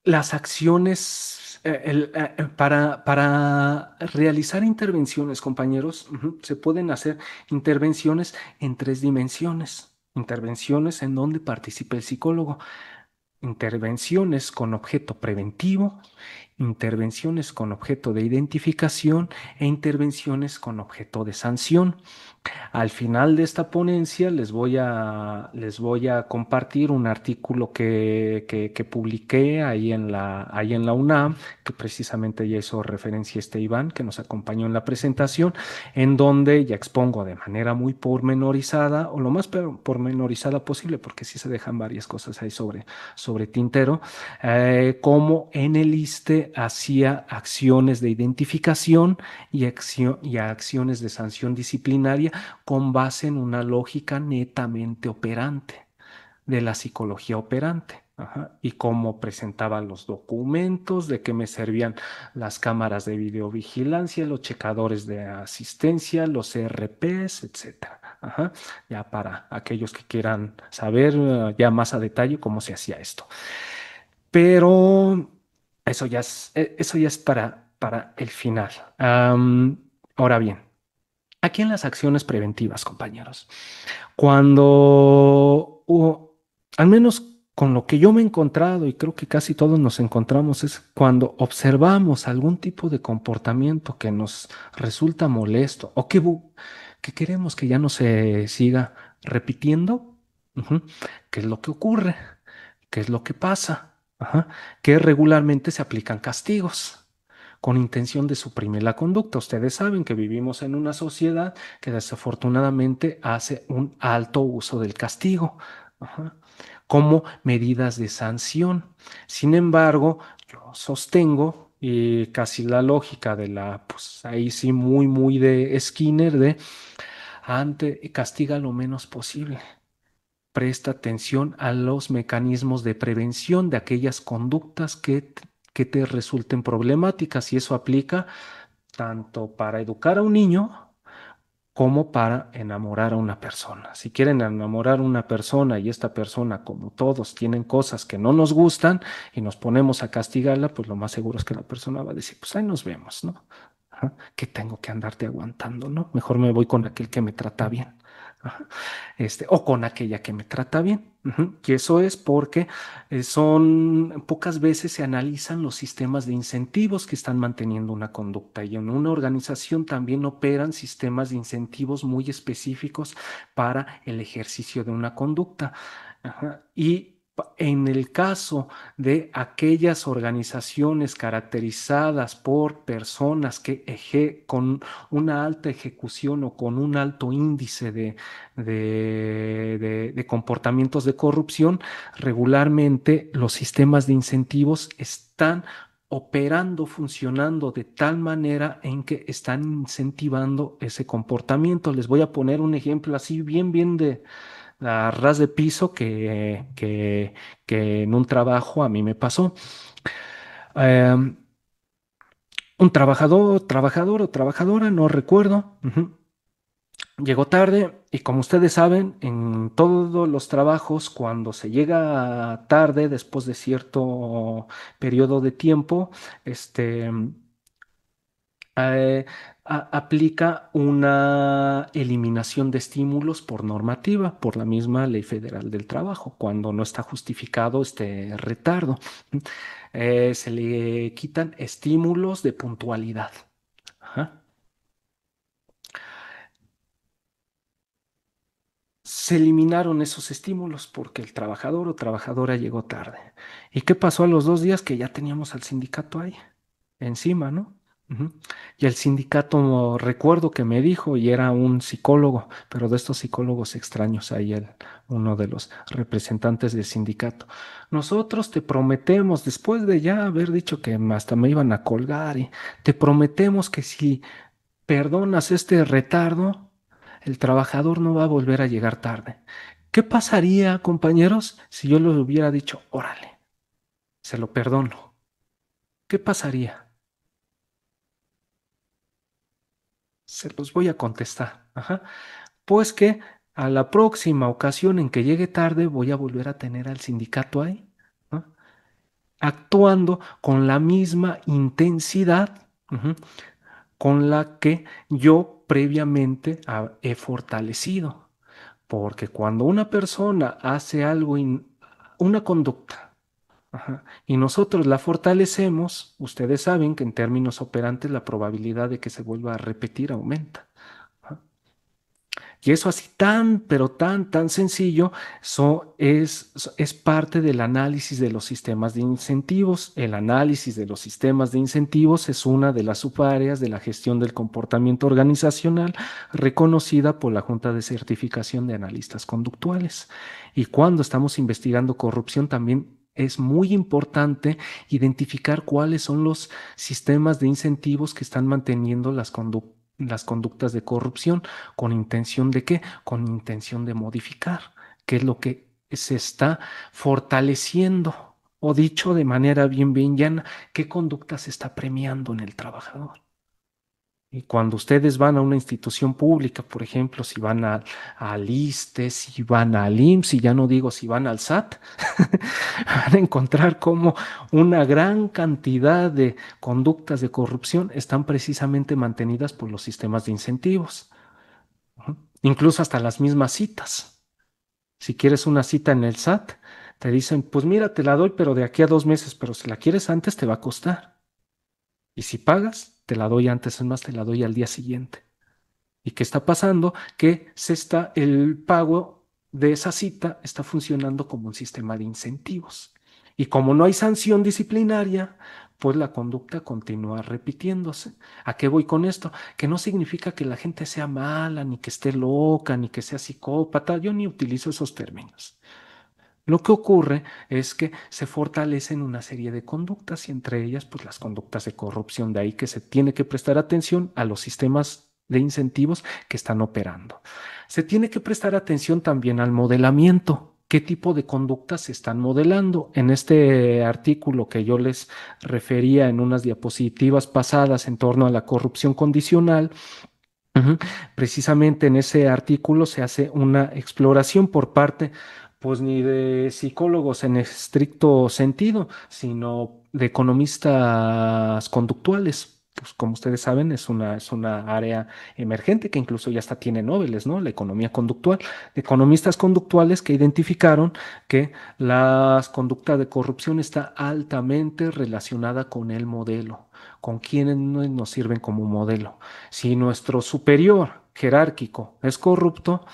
las acciones, para realizar intervenciones, compañeros, se pueden hacer intervenciones en tres dimensiones. Intervenciones en donde participa el psicólogo. Intervenciones con objeto preventivo, intervenciones con objeto de identificación e intervenciones con objeto de sanción. Al final de esta ponencia les voy a compartir un artículo que publiqué ahí en la UNAM, que precisamente ya hizo referencia este Iván, que nos acompañó en la presentación, en donde ya expongo de manera muy pormenorizada, o lo más pormenorizada posible, porque sí se dejan varias cosas ahí sobre tintero, cómo en el ISSSTE hacía acciones de identificación y acciones de sanción disciplinaria con base en una lógica netamente operante, de la psicología operante. Ajá, y cómo presentaba los documentos, de qué me servían las cámaras de videovigilancia, los checadores de asistencia, los ERPs, etcétera. Ajá, ya para aquellos que quieran saber ya más a detalle cómo se hacía esto. Pero eso ya es para el final. Ahora bien, aquí en las acciones preventivas, compañeros, al menos con lo que yo me he encontrado, y creo que casi todos nos encontramos, es cuando observamos algún tipo de comportamiento que nos resulta molesto o que queremos que ya no se siga repitiendo. Ujú. ¿Qué es lo que ocurre? ¿Qué es lo que pasa? Ajá. Que regularmente se aplican castigos con intención de suprimir la conducta. Ustedes saben que vivimos en una sociedad que desafortunadamente hace un alto uso del castigo, ajá, como medidas de sanción. Sin embargo, yo sostengo casi la lógica de pues ahí sí muy de Skinner, de castiga lo menos posible. Presta atención a los mecanismos de prevención de aquellas conductas que te resulten problemáticas, y eso aplica tanto para educar a un niño como para enamorar a una persona. Si quieren enamorar a una persona y esta persona, como todos, tienen cosas que no nos gustan y nos ponemos a castigarla, pues lo más seguro es que la persona va a decir, pues ahí nos vemos, ¿no? Ajá, que tengo que andarte aguantando, ¿no? Mejor me voy con aquel que me trata bien. Ajá. O con aquella que me trata bien. Ujú. Y eso es porque pocas veces se analizan los sistemas de incentivos que están manteniendo una conducta, y en una organización también operan sistemas de incentivos muy específicos para el ejercicio de una conducta. Ajá. Y En el caso de aquellas organizaciones caracterizadas por personas con una alta ejecución o con un alto índice de comportamientos de corrupción, regularmente los sistemas de incentivos están operando, funcionando de tal manera en que están incentivando ese comportamiento. Les voy a poner un ejemplo así bien a ras de piso que en un trabajo a mí me pasó. Eh, un trabajador o trabajadora, no recuerdo, llegó tarde y como ustedes saben, en todos los trabajos, cuando se llega tarde, después de cierto periodo de tiempo, este, eh, aplica una eliminación de estímulos por normativa, por la misma Ley Federal del Trabajo, cuando no está justificado este retardo. Se le quitan estímulos de puntualidad. Ajá. Se eliminaron esos estímulos porque el trabajador o trabajadora llegó tarde. ¿Y qué pasó a los 2 días? Que ya teníamos al sindicato ahí, encima, ¿no? Ujú. Y el sindicato, recuerdo que me dijo, y era un psicólogo, pero de estos psicólogos extraños, ahí uno de los representantes del sindicato. Nosotros te prometemos, después de ya haber dicho que hasta me iban a colgar, y te prometemos que si perdonas este retardo, el trabajador no va a volver a llegar tarde. ¿Qué pasaría, compañeros, si yo les hubiera dicho, órale, se lo perdono? ¿Qué pasaría? Se los voy a contestar. Ajá. Pues que a la próxima ocasión en que llegue tarde voy a volver a tener al sindicato ahí, ¿no? Actuando con la misma intensidad, con la que yo previamente he fortalecido. Porque cuando una persona hace algo, una conducta, y nosotros la fortalecemos, ustedes saben que en términos operantes la probabilidad de que se vuelva a repetir aumenta. Ajá. Y eso así tan, pero tan sencillo, es parte del análisis de los sistemas de incentivos. El análisis de los sistemas de incentivos es una de las subáreas de la gestión del comportamiento organizacional reconocida por la Junta de Certificación de Analistas Conductuales. Y cuando estamos investigando corrupción también es muy importante identificar cuáles son los sistemas de incentivos que están manteniendo las conductas de corrupción. ¿Con intención de qué? Con intención de modificar, que es lo que se está fortaleciendo. O dicho de manera bien llana, ¿qué conducta se está premiando en el trabajador? Y cuando ustedes van a una institución pública, por ejemplo, si van al ISSSTE, si van al IMSS, y ya no digo si van al SAT, van a encontrar cómo una gran cantidad de conductas de corrupción están precisamente mantenidas por los sistemas de incentivos. Ujú. Incluso hasta las mismas citas. Si quieres una cita en el SAT, te dicen, pues mira, te la doy, pero de aquí a 2 meses, pero si la quieres antes, te va a costar. Y si pagas, te la doy antes, es más, te la doy al día siguiente. ¿Y qué está pasando? Que el pago de esa cita está funcionando como un sistema de incentivos. Y como no hay sanción disciplinaria, pues la conducta continúa repitiéndose. ¿A qué voy con esto? Que no significa que la gente sea mala, ni que esté loca, ni que sea psicópata. Yo ni utilizo esos términos. Lo que ocurre es que se fortalecen una serie de conductas y entre ellas, pues las conductas de corrupción. De ahí que se tiene que prestar atención a los sistemas de incentivos que están operando. Se tiene que prestar atención también al modelamiento. ¿Qué tipo de conductas se están modelando? En este artículo que yo les refería en unas diapositivas pasadas en torno a la corrupción condicional, ujú, precisamente en ese artículo se hace una exploración por parte, pues ni de psicólogos en estricto sentido, sino de economistas conductuales. Pues como ustedes saben, es una área emergente que incluso ya hasta tiene Nobeles, ¿no? La economía conductual. De economistas conductuales que identificaron que la conducta de corrupción está altamente relacionada con el modelo, con quienes nos sirven como modelo. Si nuestro superior jerárquico es corrupto,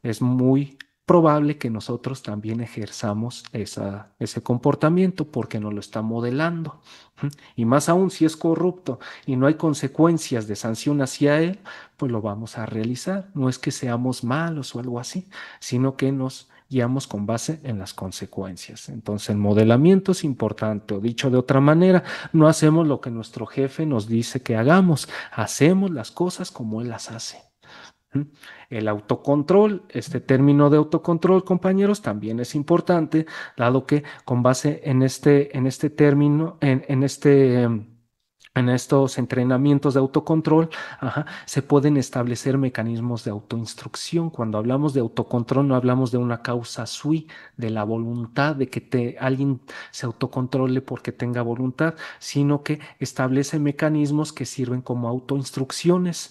es muy probable que nosotros también ejerzamos ese comportamiento porque nos lo está modelando. Ujú. Y más aún si es corrupto y no hay consecuencias de sanción hacia él, pues lo vamos a realizar. No es que seamos malos o algo así, sino que nos guiamos con base en las consecuencias. Entonces, el modelamiento es importante, o dicho de otra manera, no hacemos lo que nuestro jefe nos dice que hagamos, hacemos las cosas como él las hace. ¿Mm? El autocontrol, este término de autocontrol, compañeros, también es importante, dado que con base en este término, en estos entrenamientos de autocontrol, ajá, se pueden establecer mecanismos de autoinstrucción. Cuando hablamos de autocontrol, no hablamos de una causa sui, de la voluntad, de que alguien se autocontrole porque tenga voluntad, sino que establece mecanismos que sirven como autoinstrucciones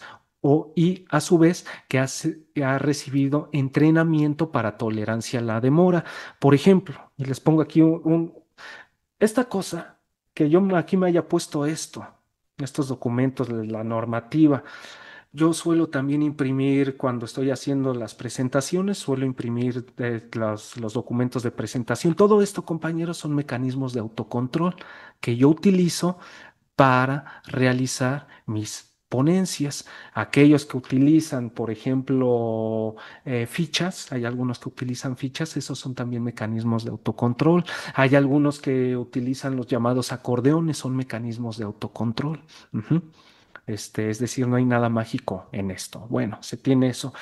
y a su vez ha recibido entrenamiento para tolerancia a la demora. Por ejemplo, y les pongo aquí esta cosa, que yo aquí me haya puesto estos documentos de la normativa. Yo suelo también imprimir, cuando estoy haciendo las presentaciones, suelo imprimir los documentos de presentación. Todo esto, compañeros, son mecanismos de autocontrol que yo utilizo para realizar mis ponencias. Aquellos que utilizan, por ejemplo, fichas, hay algunos que utilizan fichas, esos son también mecanismos de autocontrol. Hay algunos que utilizan los llamados acordeones, son mecanismos de autocontrol. Ujú. Es decir, no hay nada mágico en esto. Bueno, se tiene eso.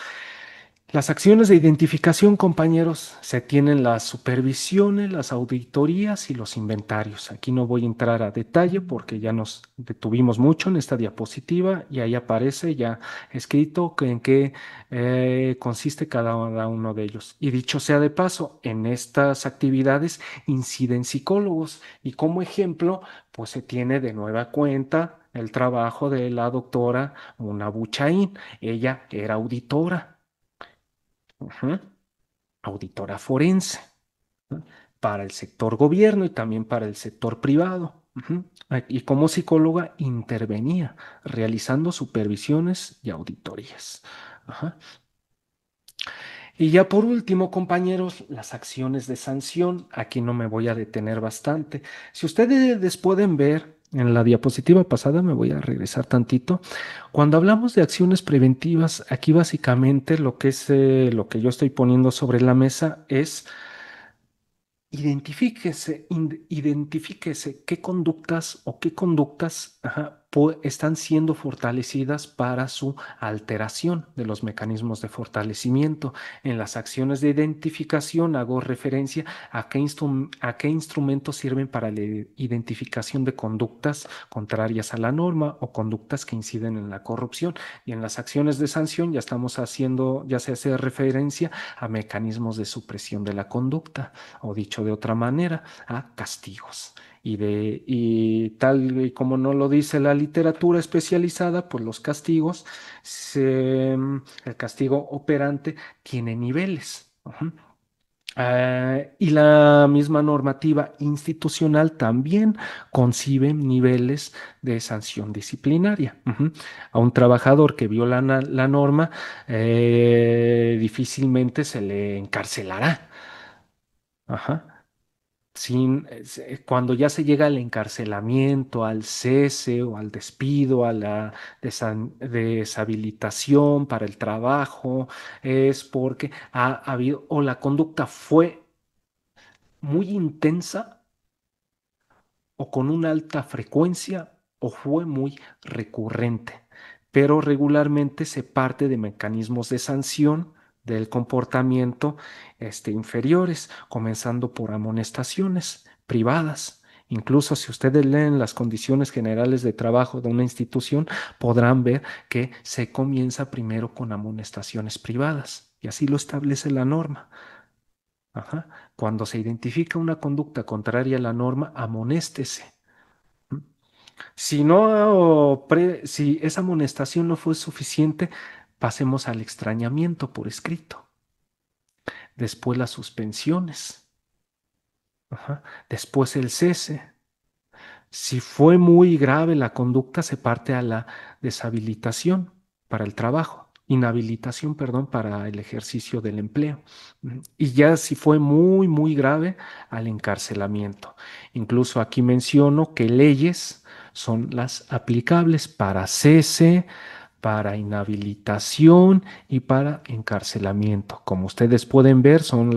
Las acciones de identificación, compañeros, se tienen las supervisiones, las auditorías y los inventarios. Aquí no voy a entrar a detalle porque ya nos detuvimos mucho en esta diapositiva y ahí aparece ya escrito en qué consiste cada uno de ellos. Y dicho sea de paso, en estas actividades inciden psicólogos y como ejemplo, pues se tiene de nueva cuenta el trabajo de la doctora Muna Buchaín. Ella era auditora. Ujú. Auditora forense, ¿no? Para el sector gobierno y también para el sector privado. Ujú. Y como psicóloga intervenía realizando supervisiones y auditorías. Ajá. Y ya por último, compañeros, las acciones de sanción. Aquí no me voy a detener bastante. Si ustedes pueden ver en la diapositiva pasada, me voy a regresar tantito. Cuando hablamos de acciones preventivas, aquí básicamente lo que yo estoy poniendo sobre la mesa es identifíquese qué conductas o qué conductas ajá, están siendo fortalecidas para su alteración de los mecanismos de fortalecimiento. En las acciones de identificación hago referencia a a qué instrumentos sirven para la identificación de conductas contrarias a la norma o conductas que inciden en la corrupción. Y en las acciones de sanción ya se hace referencia a mecanismos de supresión de la conducta o dicho de otra manera, a castigos. Y tal y como no lo dice la literatura especializada, pues los castigos, el castigo operante tiene niveles. Ujú. Y la misma normativa institucional también concibe niveles de sanción disciplinaria. Ujú. A un trabajador que viola la norma, difícilmente se le encarcelará. Ajá. Cuando ya se llega al encarcelamiento, al cese o al despido, a la deshabilitación para el trabajo, es porque ha habido o la conducta fue muy intensa o con una alta frecuencia o fue muy recurrente, pero regularmente se parte de mecanismos de sanción del comportamiento inferiores, comenzando por amonestaciones privadas. Incluso si ustedes leen las condiciones generales de trabajo de una institución, podrán ver que se comienza primero con amonestaciones privadas, y así lo establece la norma. Ajá. Cuando se identifica una conducta contraria a la norma, amonéstese. ¿Mm? Si no, si esa amonestación no fue suficiente, pasemos al extrañamiento por escrito. Después las suspensiones. Ajá. Después el cese. Si fue muy grave la conducta, se parte a la deshabilitación para el trabajo. inhabilitación, perdón, para el ejercicio del empleo. Y ya si fue muy, muy grave, al encarcelamiento. Incluso aquí menciono que leyes son las aplicables para cese, para inhabilitación y para encarcelamiento. Como ustedes pueden ver, son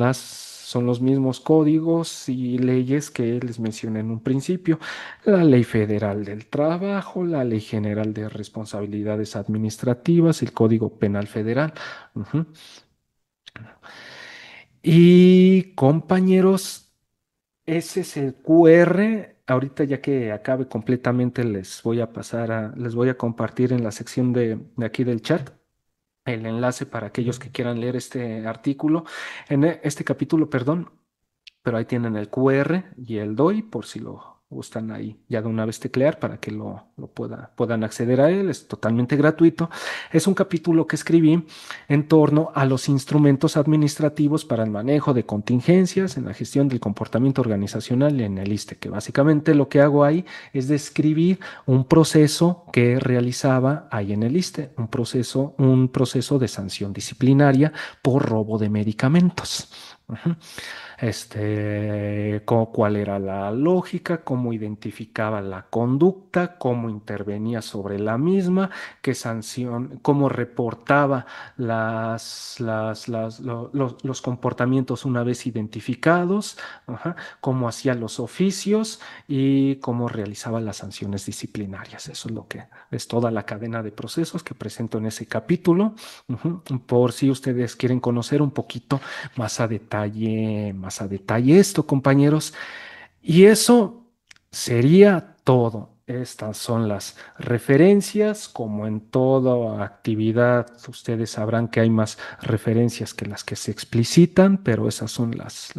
los mismos códigos y leyes que les mencioné en un principio. La Ley Federal del Trabajo, la Ley General de Responsabilidades Administrativas, el Código Penal Federal. Ujú. Y compañeros, ese es el QR. Ahorita ya que acabe completamente les voy a compartir en la sección de aquí del chat el enlace para aquellos que quieran leer este artículo, este capítulo, perdón, pero ahí tienen el QR y el DOI por si lo gustan ahí ya de una vez teclear para que puedan acceder a él. Es totalmente gratuito. Es un capítulo que escribí en torno a los instrumentos administrativos para el manejo de contingencias en la gestión del comportamiento organizacional en el ISSSTE, que básicamente lo que hago ahí es describir un proceso que realizaba ahí en el ISSSTE, un proceso de sanción disciplinaria por robo de medicamentos. Ujú. Cuál era la lógica, cómo identificaba la conducta, cómo intervenía sobre la misma, qué sanción, cómo reportaba los comportamientos una vez identificados, ajá, cómo hacía los oficios y cómo realizaba las sanciones disciplinarias. Eso es lo que es toda la cadena de procesos que presento en ese capítulo. Ujú. Por si ustedes quieren conocer un poquito más a detalle esto, compañeros. Y eso sería todo. Estas son las referencias, como en toda actividad, ustedes sabrán que hay más referencias que las que se explicitan, pero esas son las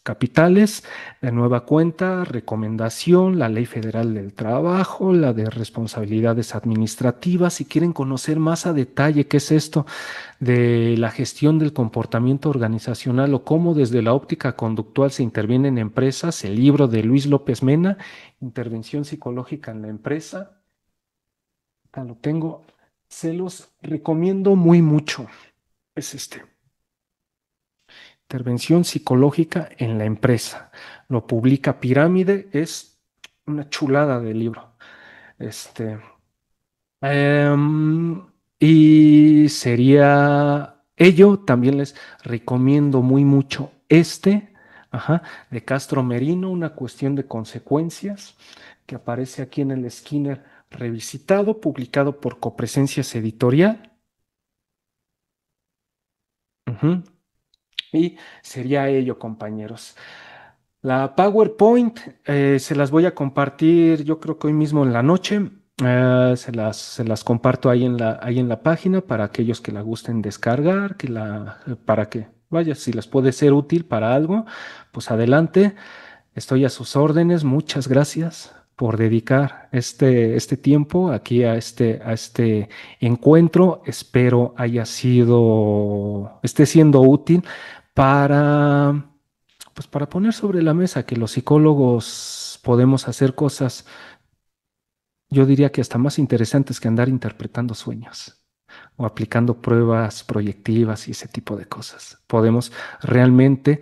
capitales. De nueva cuenta, recomendación, la Ley Federal del Trabajo, la de responsabilidades administrativas. Si quieren conocer más a detalle qué es esto de la gestión del comportamiento organizacional o cómo desde la óptica conductual se interviene en empresas, el libro de Luis López Mena, Intervención psicológica en la empresa. Acá lo tengo, se los recomiendo muy mucho. Es Intervención psicológica en la empresa. Lo publica Pirámide, es una chulada de libro. Este, Em, y sería ello, también les recomiendo muy mucho ajá, de Castro Merino, una cuestión de consecuencias, que aparece aquí en el Skinner revisitado, publicado por Copresencias Editorial. Ujú. Y sería ello, compañeros. La PowerPoint se las voy a compartir, yo creo que hoy mismo en la noche. Se las comparto ahí en la página para aquellos que la gusten descargar, para que, vaya, si les puede ser útil para algo, pues adelante. Estoy a sus órdenes. Muchas gracias por dedicar este tiempo aquí a este encuentro. Espero esté siendo útil para pues para poner sobre la mesa que los psicólogos podemos hacer cosas, yo diría que hasta más interesantes que andar interpretando sueños o aplicando pruebas proyectivas y ese tipo de cosas. Podemos realmente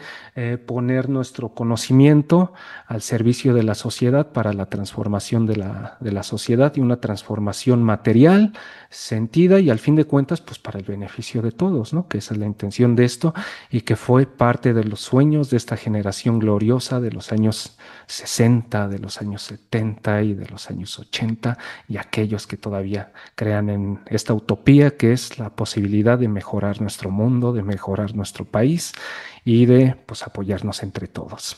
poner nuestro conocimiento al servicio de la sociedad para la transformación de la sociedad y una transformación material, sentida y al fin de cuentas, pues para el beneficio de todos, ¿no? Que esa es la intención de esto y que fue parte de los sueños de esta generación gloriosa de los años 60, de los años 70 y de los años 80 y aquellos que todavía crean en esta utopía que es la posibilidad de mejorar nuestro mundo, de mejorar nuestro país y de pues apoyarnos entre todos.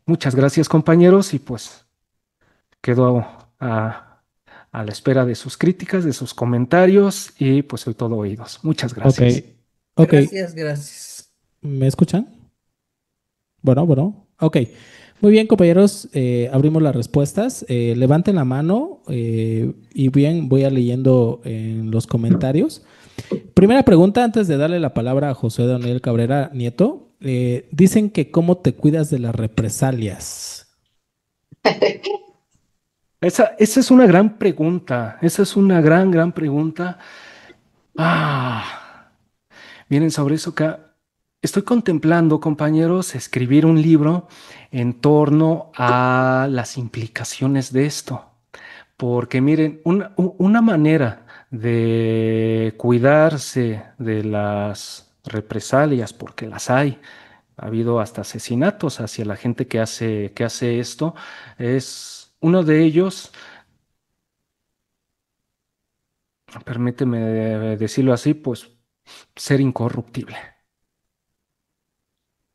Muchas gracias, compañeros, y pues quedo a la espera de sus críticas, de sus comentarios y pues soy todo oídos. Muchas Ok, gracias. ok. Gracias, gracias. ¿Me escuchan? Bueno, bueno. Ok. Muy bien, compañeros. Abrimos las respuestas. Levanten la mano y bien, voy a leyendo en los comentarios. Primera pregunta, antes de darle la palabra a José Daniel Cabrera Nieto. Dicen que cómo te cuidas de las represalias. Esa es una gran pregunta. Esa es una gran pregunta. Ah, miren, sobre eso que estoy contemplando, compañeros, escribir un libro en torno a las implicaciones de esto. Porque miren, una manera de cuidarse de las represalias, porque las hay, ha habido hasta asesinatos hacia la gente que hace esto, es uno de ellos, permíteme decirlo así, pues ser incorruptible.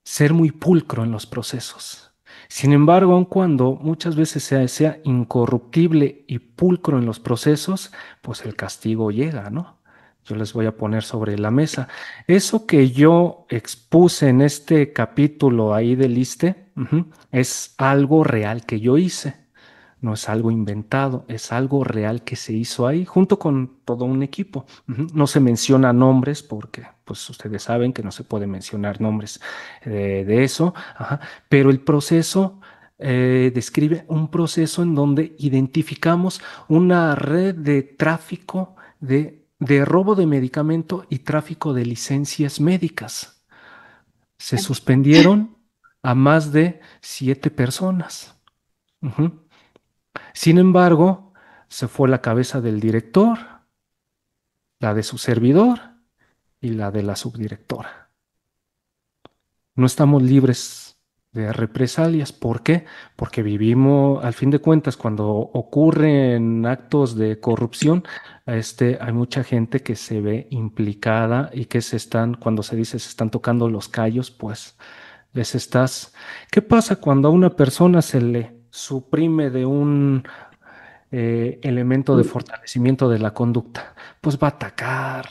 Ser muy pulcro en los procesos. Sin embargo, aun cuando muchas veces sea incorruptible y pulcro en los procesos, pues el castigo llega, ¿no? Yo les voy a poner sobre la mesa. Eso que yo expuse en este capítulo ahí del ISSSTE, es algo real que yo hice. No es algo inventado, es algo real que se hizo ahí junto con todo un equipo. No se menciona nombres porque, pues ustedes saben que no se puede mencionar nombres de eso, ajá. Pero el proceso describe un proceso en donde identificamos una red de tráfico de robo de medicamento y tráfico de licencias médicas. Se suspendieron a más de 7 personas. Ujú. Sin embargo, se fue la cabeza del director, la de su servidor y la de la subdirectora. No estamos libres de represalias. ¿Por qué? Porque vivimos, al fin de cuentas, cuando ocurren actos de corrupción, hay mucha gente que se ve implicada y que cuando se dice se están tocando los callos, pues les estás. ¿Qué pasa cuando a una persona se le suprime de un elemento de fortalecimiento de la conducta? Pues va a atacar,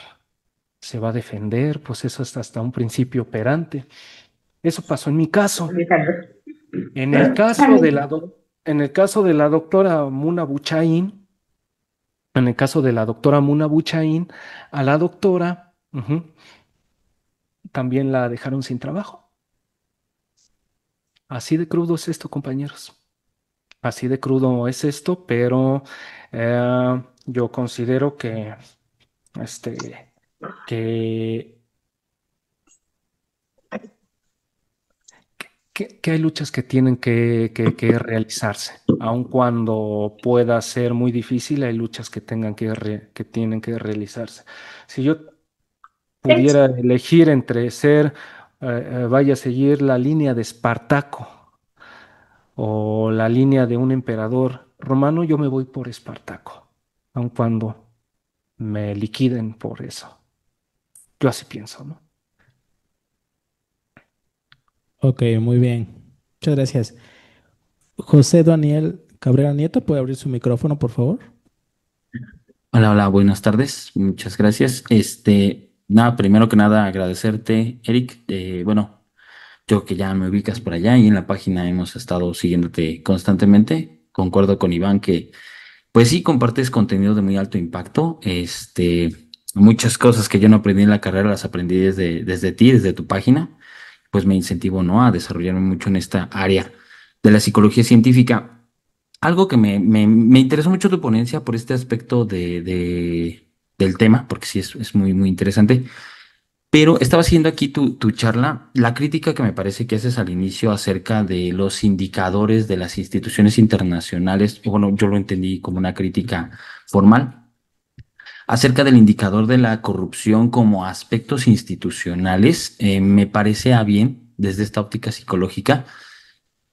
se va a defender, pues eso es hasta un principio operante. Eso pasó en mi caso. En el caso de en el caso de la doctora Muna Buchaín, en el caso de la doctora Muna Buchaín, a la doctora también la dejaron sin trabajo. Así de crudo es esto, compañeros. Así de crudo es esto, pero yo considero este, que que hay luchas que tienen que realizarse, aun cuando pueda ser muy difícil, hay luchas que que tienen que realizarse. Si yo pudiera elegir entre vaya a seguir la línea de Espartaco o la línea de un emperador romano, yo me voy por Espartaco, aun cuando me liquiden por eso. Yo así pienso, ¿no? Ok, muy bien. Muchas gracias. José Daniel Cabrera Nieto, ¿puede abrir su micrófono, por favor? Hola, hola, buenas tardes. Muchas gracias. Nada, primero que nada agradecerte, Eric. Bueno, yo que ya me ubicas por allá y en la página hemos estado siguiéndote constantemente. Concuerdo con Iván que, pues sí, compartes contenido de muy alto impacto. Muchas cosas que yo no aprendí en la carrera las aprendí desde ti, desde tu página. Pues me incentivo, ¿no? A desarrollarme mucho en esta área de la psicología científica. Algo que me interesó mucho tu ponencia por este aspecto del tema, porque sí es muy, muy interesante. Pero estaba siguiendo aquí tu charla, la crítica que me parece que haces al inicio acerca de los indicadores de las instituciones internacionales, y bueno, yo lo entendí como una crítica formal, acerca del indicador de la corrupción como aspectos institucionales, me parece a bien desde esta óptica psicológica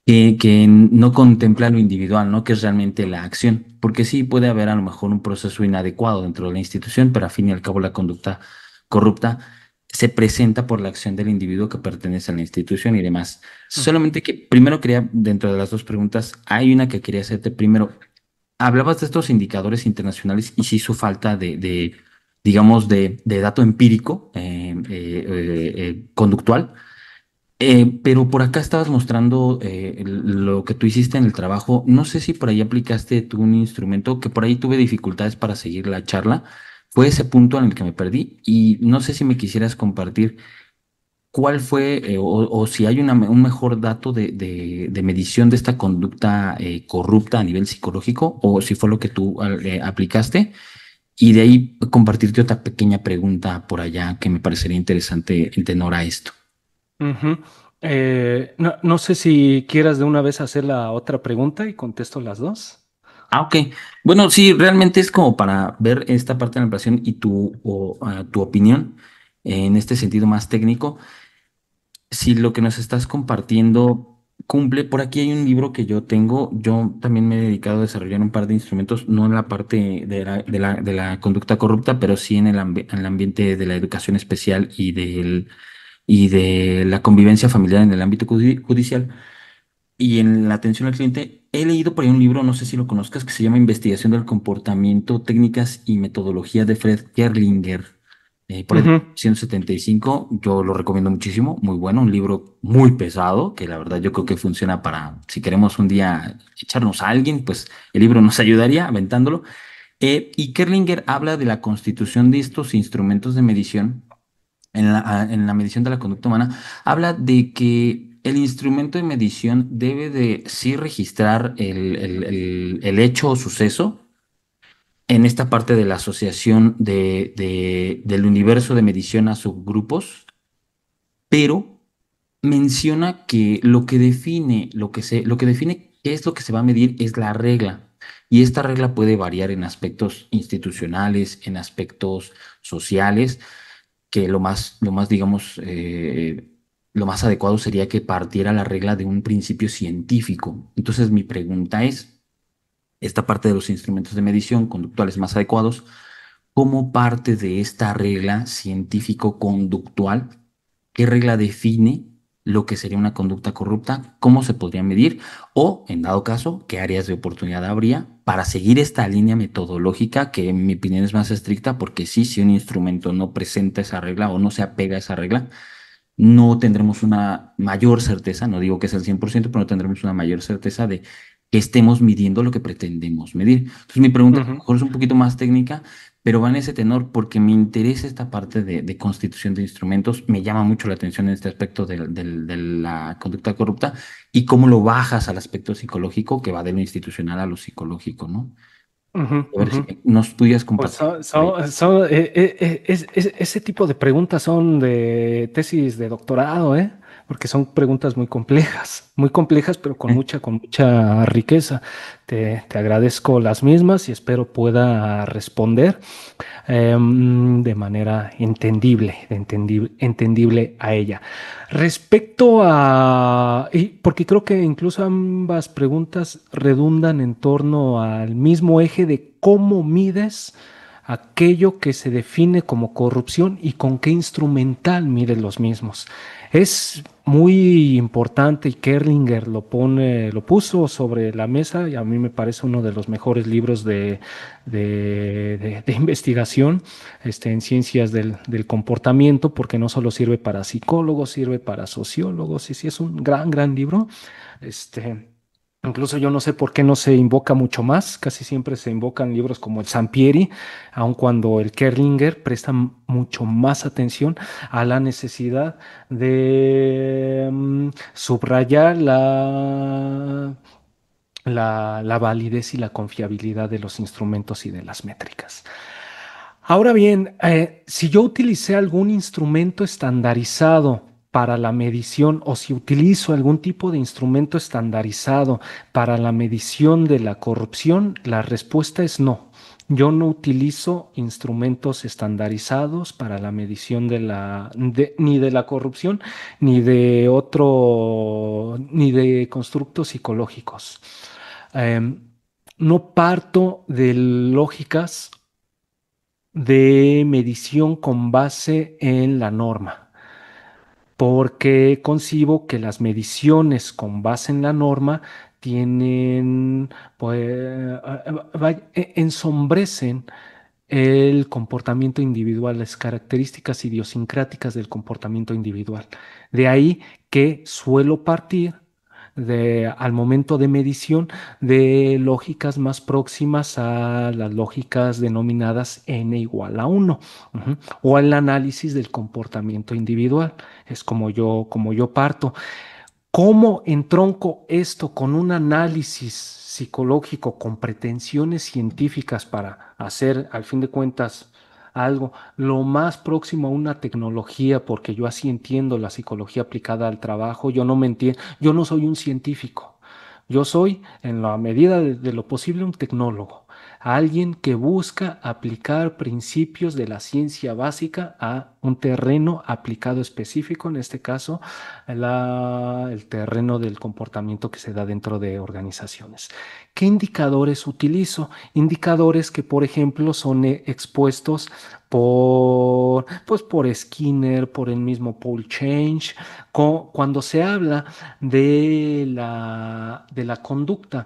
que no contempla lo individual, ¿no? Que es realmente la acción. Porque sí puede haber a lo mejor un proceso inadecuado dentro de la institución, pero a fin y al cabo la conducta corrupta se presenta por la acción del individuo que pertenece a la institución y demás. Ujú. Solamente que primero quería, dentro de las dos preguntas, hay una que quería hacerte primero. Hablabas de estos indicadores internacionales y sí su falta digamos, de dato empírico, conductual. Pero por acá estabas mostrando lo que tú hiciste en el trabajo. No sé si por ahí aplicaste tú un instrumento que por ahí tuve dificultades para seguir la charla. Fue ese punto en el que me perdí y no sé si me quisieras compartir ¿cuál fue o si hay un mejor dato de medición de esta conducta corrupta a nivel psicológico o si fue lo que tú aplicaste? Y de ahí compartirte otra pequeña pregunta por allá que me parecería interesante en tenor a esto. Ujú. No sé si quieras de una vez hacer la otra pregunta y contesto las dos. Ah, ok. Bueno, sí, realmente es como para ver esta parte de la ampliación y tu opinión en este sentido más técnico. Si lo que nos estás compartiendo cumple, por aquí hay un libro que yo tengo, yo también me he dedicado a desarrollar un par de instrumentos, no en la parte de la conducta corrupta, pero sí en en el ambiente de la educación especial y de la convivencia familiar en el ámbito judicial y en la atención al cliente. He leído por ahí un libro, no sé si lo conozcas, que se llama Investigación del Comportamiento, Técnicas y Metodología de Fred Kerlinger, por ahí de Ujú, 1975. Yo lo recomiendo muchísimo, muy bueno, un libro muy pesado, que la verdad yo creo que funciona para, si queremos un día echarnos a alguien, pues el libro nos ayudaría aventándolo. Y Kerlinger habla de la constitución de estos instrumentos de medición en la medición de la conducta humana, habla de que el instrumento de medición debe de sí registrar el hecho o suceso en esta parte de la asociación del universo de medición a subgrupos, pero menciona que lo que define qué es lo que se va a medir es la regla. Y esta regla puede variar en aspectos institucionales, en aspectos sociales, que lo más, digamos, lo más adecuado sería que partiera la regla de un principio científico. Entonces, mi pregunta es, esta parte de los instrumentos de medición conductuales más adecuados, ¿cómo parte de esta regla científico-conductual? ¿Qué regla define lo que sería una conducta corrupta? ¿Cómo se podría medir? O, en dado caso, ¿qué áreas de oportunidad habría para seguir esta línea metodológica que en mi opinión es más estricta? Porque sí, si un instrumento no presenta esa regla o no se apega a esa regla, no tendremos una mayor certeza, no digo que sea el 100%, pero no tendremos una mayor certeza de que estemos midiendo lo que pretendemos medir. Entonces, mi pregunta a lo ujú. mejor es un poquito más técnica, pero va en ese tenor porque me interesa esta parte de constitución de instrumentos, me llama mucho la atención en este aspecto de la conducta corrupta y cómo lo bajas al aspecto psicológico que va de lo institucional a lo psicológico, ¿no? Ujú, A ver ujú. si nos pudieras Pues compartir por ahí. ese tipo de preguntas son de tesis de doctorado, ¿eh? Porque son preguntas muy complejas, pero con mucha riqueza. Te agradezco las mismas y espero pueda responder de manera entendible a ella. Respecto y porque creo que incluso ambas preguntas redundan en torno al mismo eje de cómo mides aquello que se define como corrupción y con qué instrumental mides los mismos. Es muy importante y Kerlinger lo puso sobre la mesa y a mí me parece uno de los mejores libros de investigación en ciencias del comportamiento, porque no solo sirve para psicólogos, sirve para sociólogos, y sí es un gran libro. Este, Incluso yo no sé por qué no se invoca mucho más, casi siempre se invocan libros como el Sampieri, aun cuando el Kerlinger presta mucho más atención a la necesidad de subrayar la validez y la confiabilidad de los instrumentos y de las métricas. Ahora bien, si yo utilicé algún instrumento estandarizado para la medición o si utilizo algún tipo de instrumento estandarizado para la medición de la corrupción, la respuesta es no. Yo no utilizo instrumentos estandarizados para la medición ni de la corrupción, ni de constructos psicológicos. Em, no parto de lógicas de medición con base en la norma, porque concibo que las mediciones con base en la norma tienen, pues, ensombrecen el comportamiento individual, las características idiosincráticas del comportamiento individual. De ahí que suelo partir al momento de medición de lógicas más próximas a las lógicas denominadas n igual a 1, o el análisis del comportamiento individual. Es como yo parto. ¿Cómo entronco esto con un análisis psicológico, con pretensiones científicas para hacer, al fin de cuentas, algo lo más próximo a una tecnología? Porque yo así entiendo la psicología aplicada al trabajo. Yo no me entiendo, yo no soy un científico. Yo soy, en la medida de lo posible, un tecnólogo, alguien que busca aplicar principios de la ciencia básica a un terreno aplicado específico, en este caso, el terreno del comportamiento que se da dentro de organizaciones. ¿Qué indicadores utilizo? Indicadores que, por ejemplo, son expuestos pues por Skinner, por el mismo Paul Change. Cuando se habla de la conducta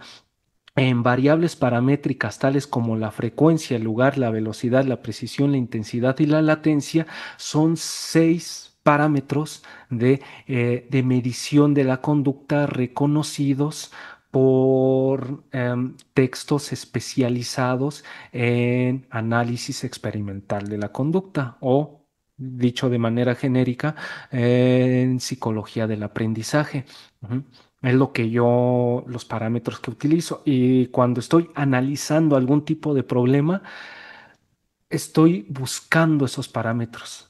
en variables paramétricas tales como la frecuencia, el lugar, la velocidad, la precisión, la intensidad y la latencia, son 6 parámetros de medición de la conducta reconocidos por textos especializados en análisis experimental de la conducta, o, dicho de manera genérica, en psicología del aprendizaje. Ujú. Es los parámetros que utilizo. Y cuando estoy analizando algún tipo de problema, estoy buscando esos parámetros.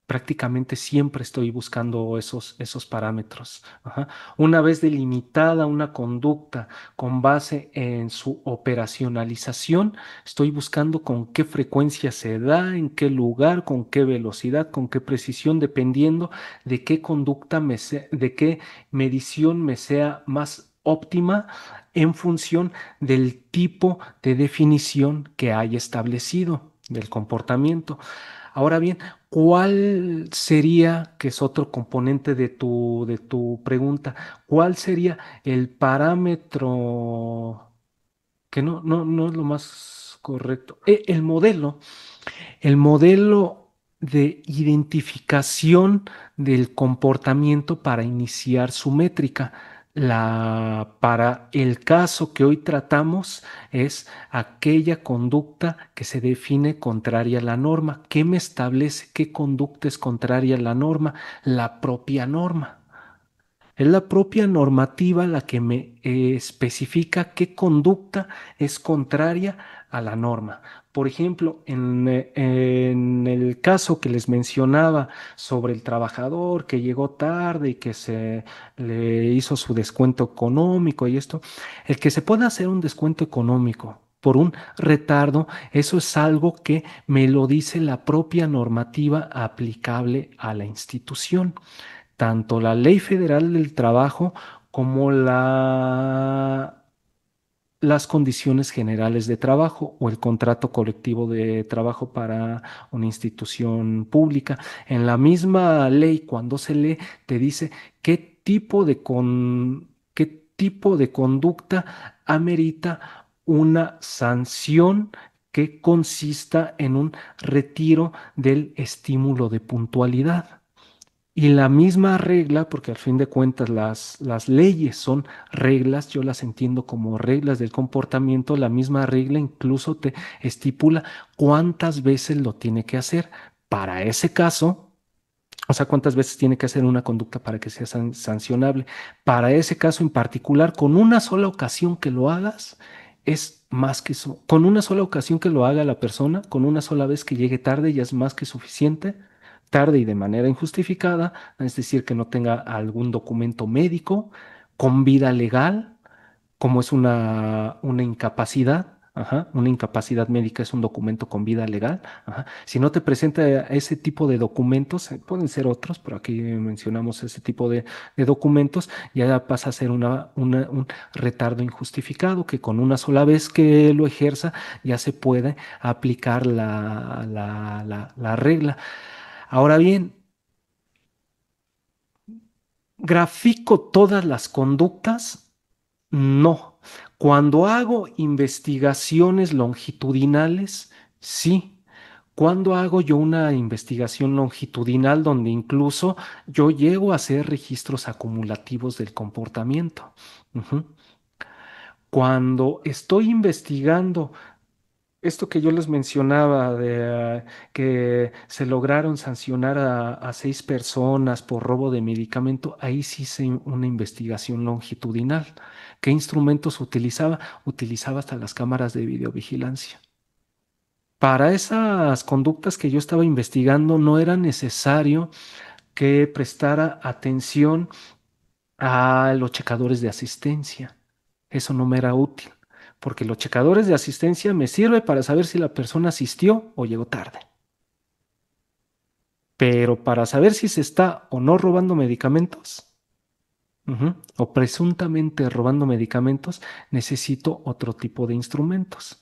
Prácticamente siempre estoy buscando esos parámetros. Ajá. Una vez delimitada una conducta con base en su operacionalización, estoy buscando con qué frecuencia se da, en qué lugar, con qué velocidad, con qué precisión, dependiendo de qué conducta de qué medición me sea más óptima en función del tipo de definición que haya establecido del comportamiento. Ahora bien, ¿cuál sería, que es otro componente de tu pregunta, cuál sería el parámetro que no es lo más correcto? El modelo de identificación del comportamiento para iniciar su métrica. Para el caso que hoy tratamos es aquella conducta que se define contraria a la norma. ¿Qué me establece qué conducta es contraria a la norma? La propia norma. Es la propia normativa la que me especifica qué conducta es contraria a la norma. Por ejemplo, en el caso que les mencionaba sobre el trabajador que llegó tarde y que se le hizo su descuento económico y esto, el que se pueda hacer un descuento económico por un retardo, eso es algo que me lo dice la propia normativa aplicable a la institución. Tanto la Ley Federal del Trabajo como las condiciones generales de trabajo o el contrato colectivo de trabajo para una institución pública. En la misma ley, cuando se lee, te dice qué tipo de conducta amerita una sanción que consista en un retiro del estímulo de puntualidad. Y la misma regla, porque al fin de cuentas las leyes son reglas, yo las entiendo como reglas del comportamiento, la misma regla incluso te estipula cuántas veces lo tiene que hacer. Para ese caso, o sea, cuántas veces tiene que hacer una conducta para que sea sancionable. Para ese caso en particular, con una sola ocasión que lo hagas, es más que eso. Con una sola ocasión que lo haga la persona, con una sola vez que llegue tarde, ya es más que suficiente. Tarde y de manera injustificada, es decir, que no tenga algún documento médico con vida legal, como es una incapacidad. Ajá, una incapacidad médica es un documento con vida legal. Ajá. Si no te presenta ese tipo de documentos, pueden ser otros, pero aquí mencionamos ese tipo de documentos, ya pasa a ser un retardo injustificado que con una sola vez que lo ejerza ya se puede aplicar la regla. Ahora bien, ¿grafico todas las conductas? No. Cuando hago investigaciones longitudinales, sí. ¿Cuándo hago yo una investigación longitudinal donde incluso yo llego a hacer registros acumulativos del comportamiento? Ujú. Cuando estoy investigando esto que yo les mencionaba de que se lograron sancionar a 6 personas por robo de medicamento, ahí sí hice una investigación longitudinal. ¿Qué instrumentos utilizaba? Utilizaba hasta las cámaras de videovigilancia. Para esas conductas que yo estaba investigando, no era necesario que prestara atención a los checadores de asistencia. Eso no me era útil, porque los checadores de asistencia me sirve para saber si la persona asistió o llegó tarde. Pero para saber si se está o no robando medicamentos, o presuntamente robando medicamentos, necesito otro tipo de instrumentos.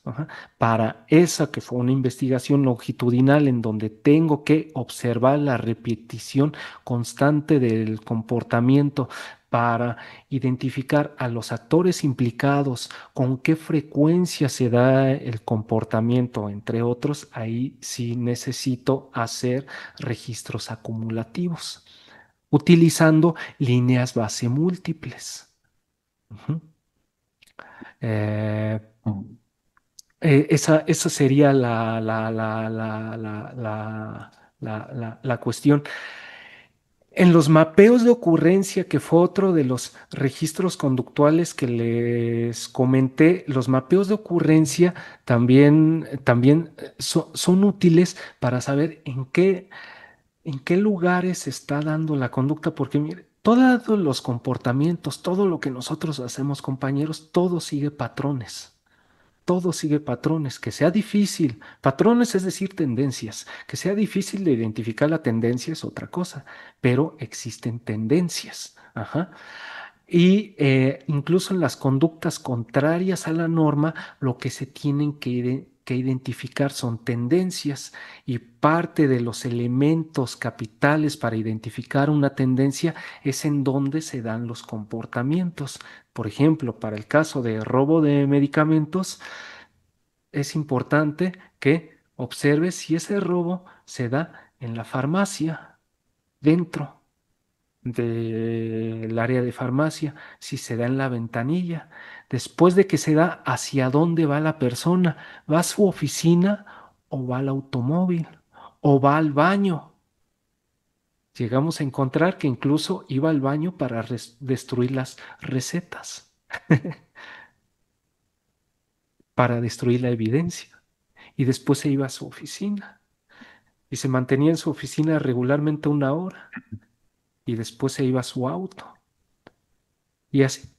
Para esa que fue una investigación longitudinal en donde tengo que observar la repetición constante del comportamiento para identificar a los actores implicados, con qué frecuencia se da el comportamiento, entre otros, ahí sí necesito hacer registros acumulativos utilizando líneas base múltiples. Ujú. Eh, Oh, esa sería la cuestión. En los mapeos de ocurrencia, que fue otro de los registros conductuales que les comenté, los mapeos de ocurrencia también son útiles para saber en qué lugares se está dando la conducta, porque mire, todos los comportamientos, todo lo que nosotros hacemos, compañeros, todo sigue patrones, que sea difícil, patrones es decir, tendencias, que sea difícil de identificar la tendencia es otra cosa, pero existen tendencias. Ajá. Y incluso en las conductas contrarias a la norma, lo que se tienen que identificar son tendencias y parte de los elementos capitales para identificar una tendencia es en dónde se dan los comportamientos. Por ejemplo, para el caso de robo de medicamentos, es importante que observes si ese robo se da en la farmacia, dentro del área de farmacia, si se da en la ventanilla, después de que se da, hacia dónde va la persona, va a su oficina o va al automóvil o va al baño. Llegamos a encontrar que incluso iba al baño para destruir las recetas, para destruir la evidencia, y después se iba a su oficina y se mantenía en su oficina regularmente 1 hora y después se iba a su auto. Y así,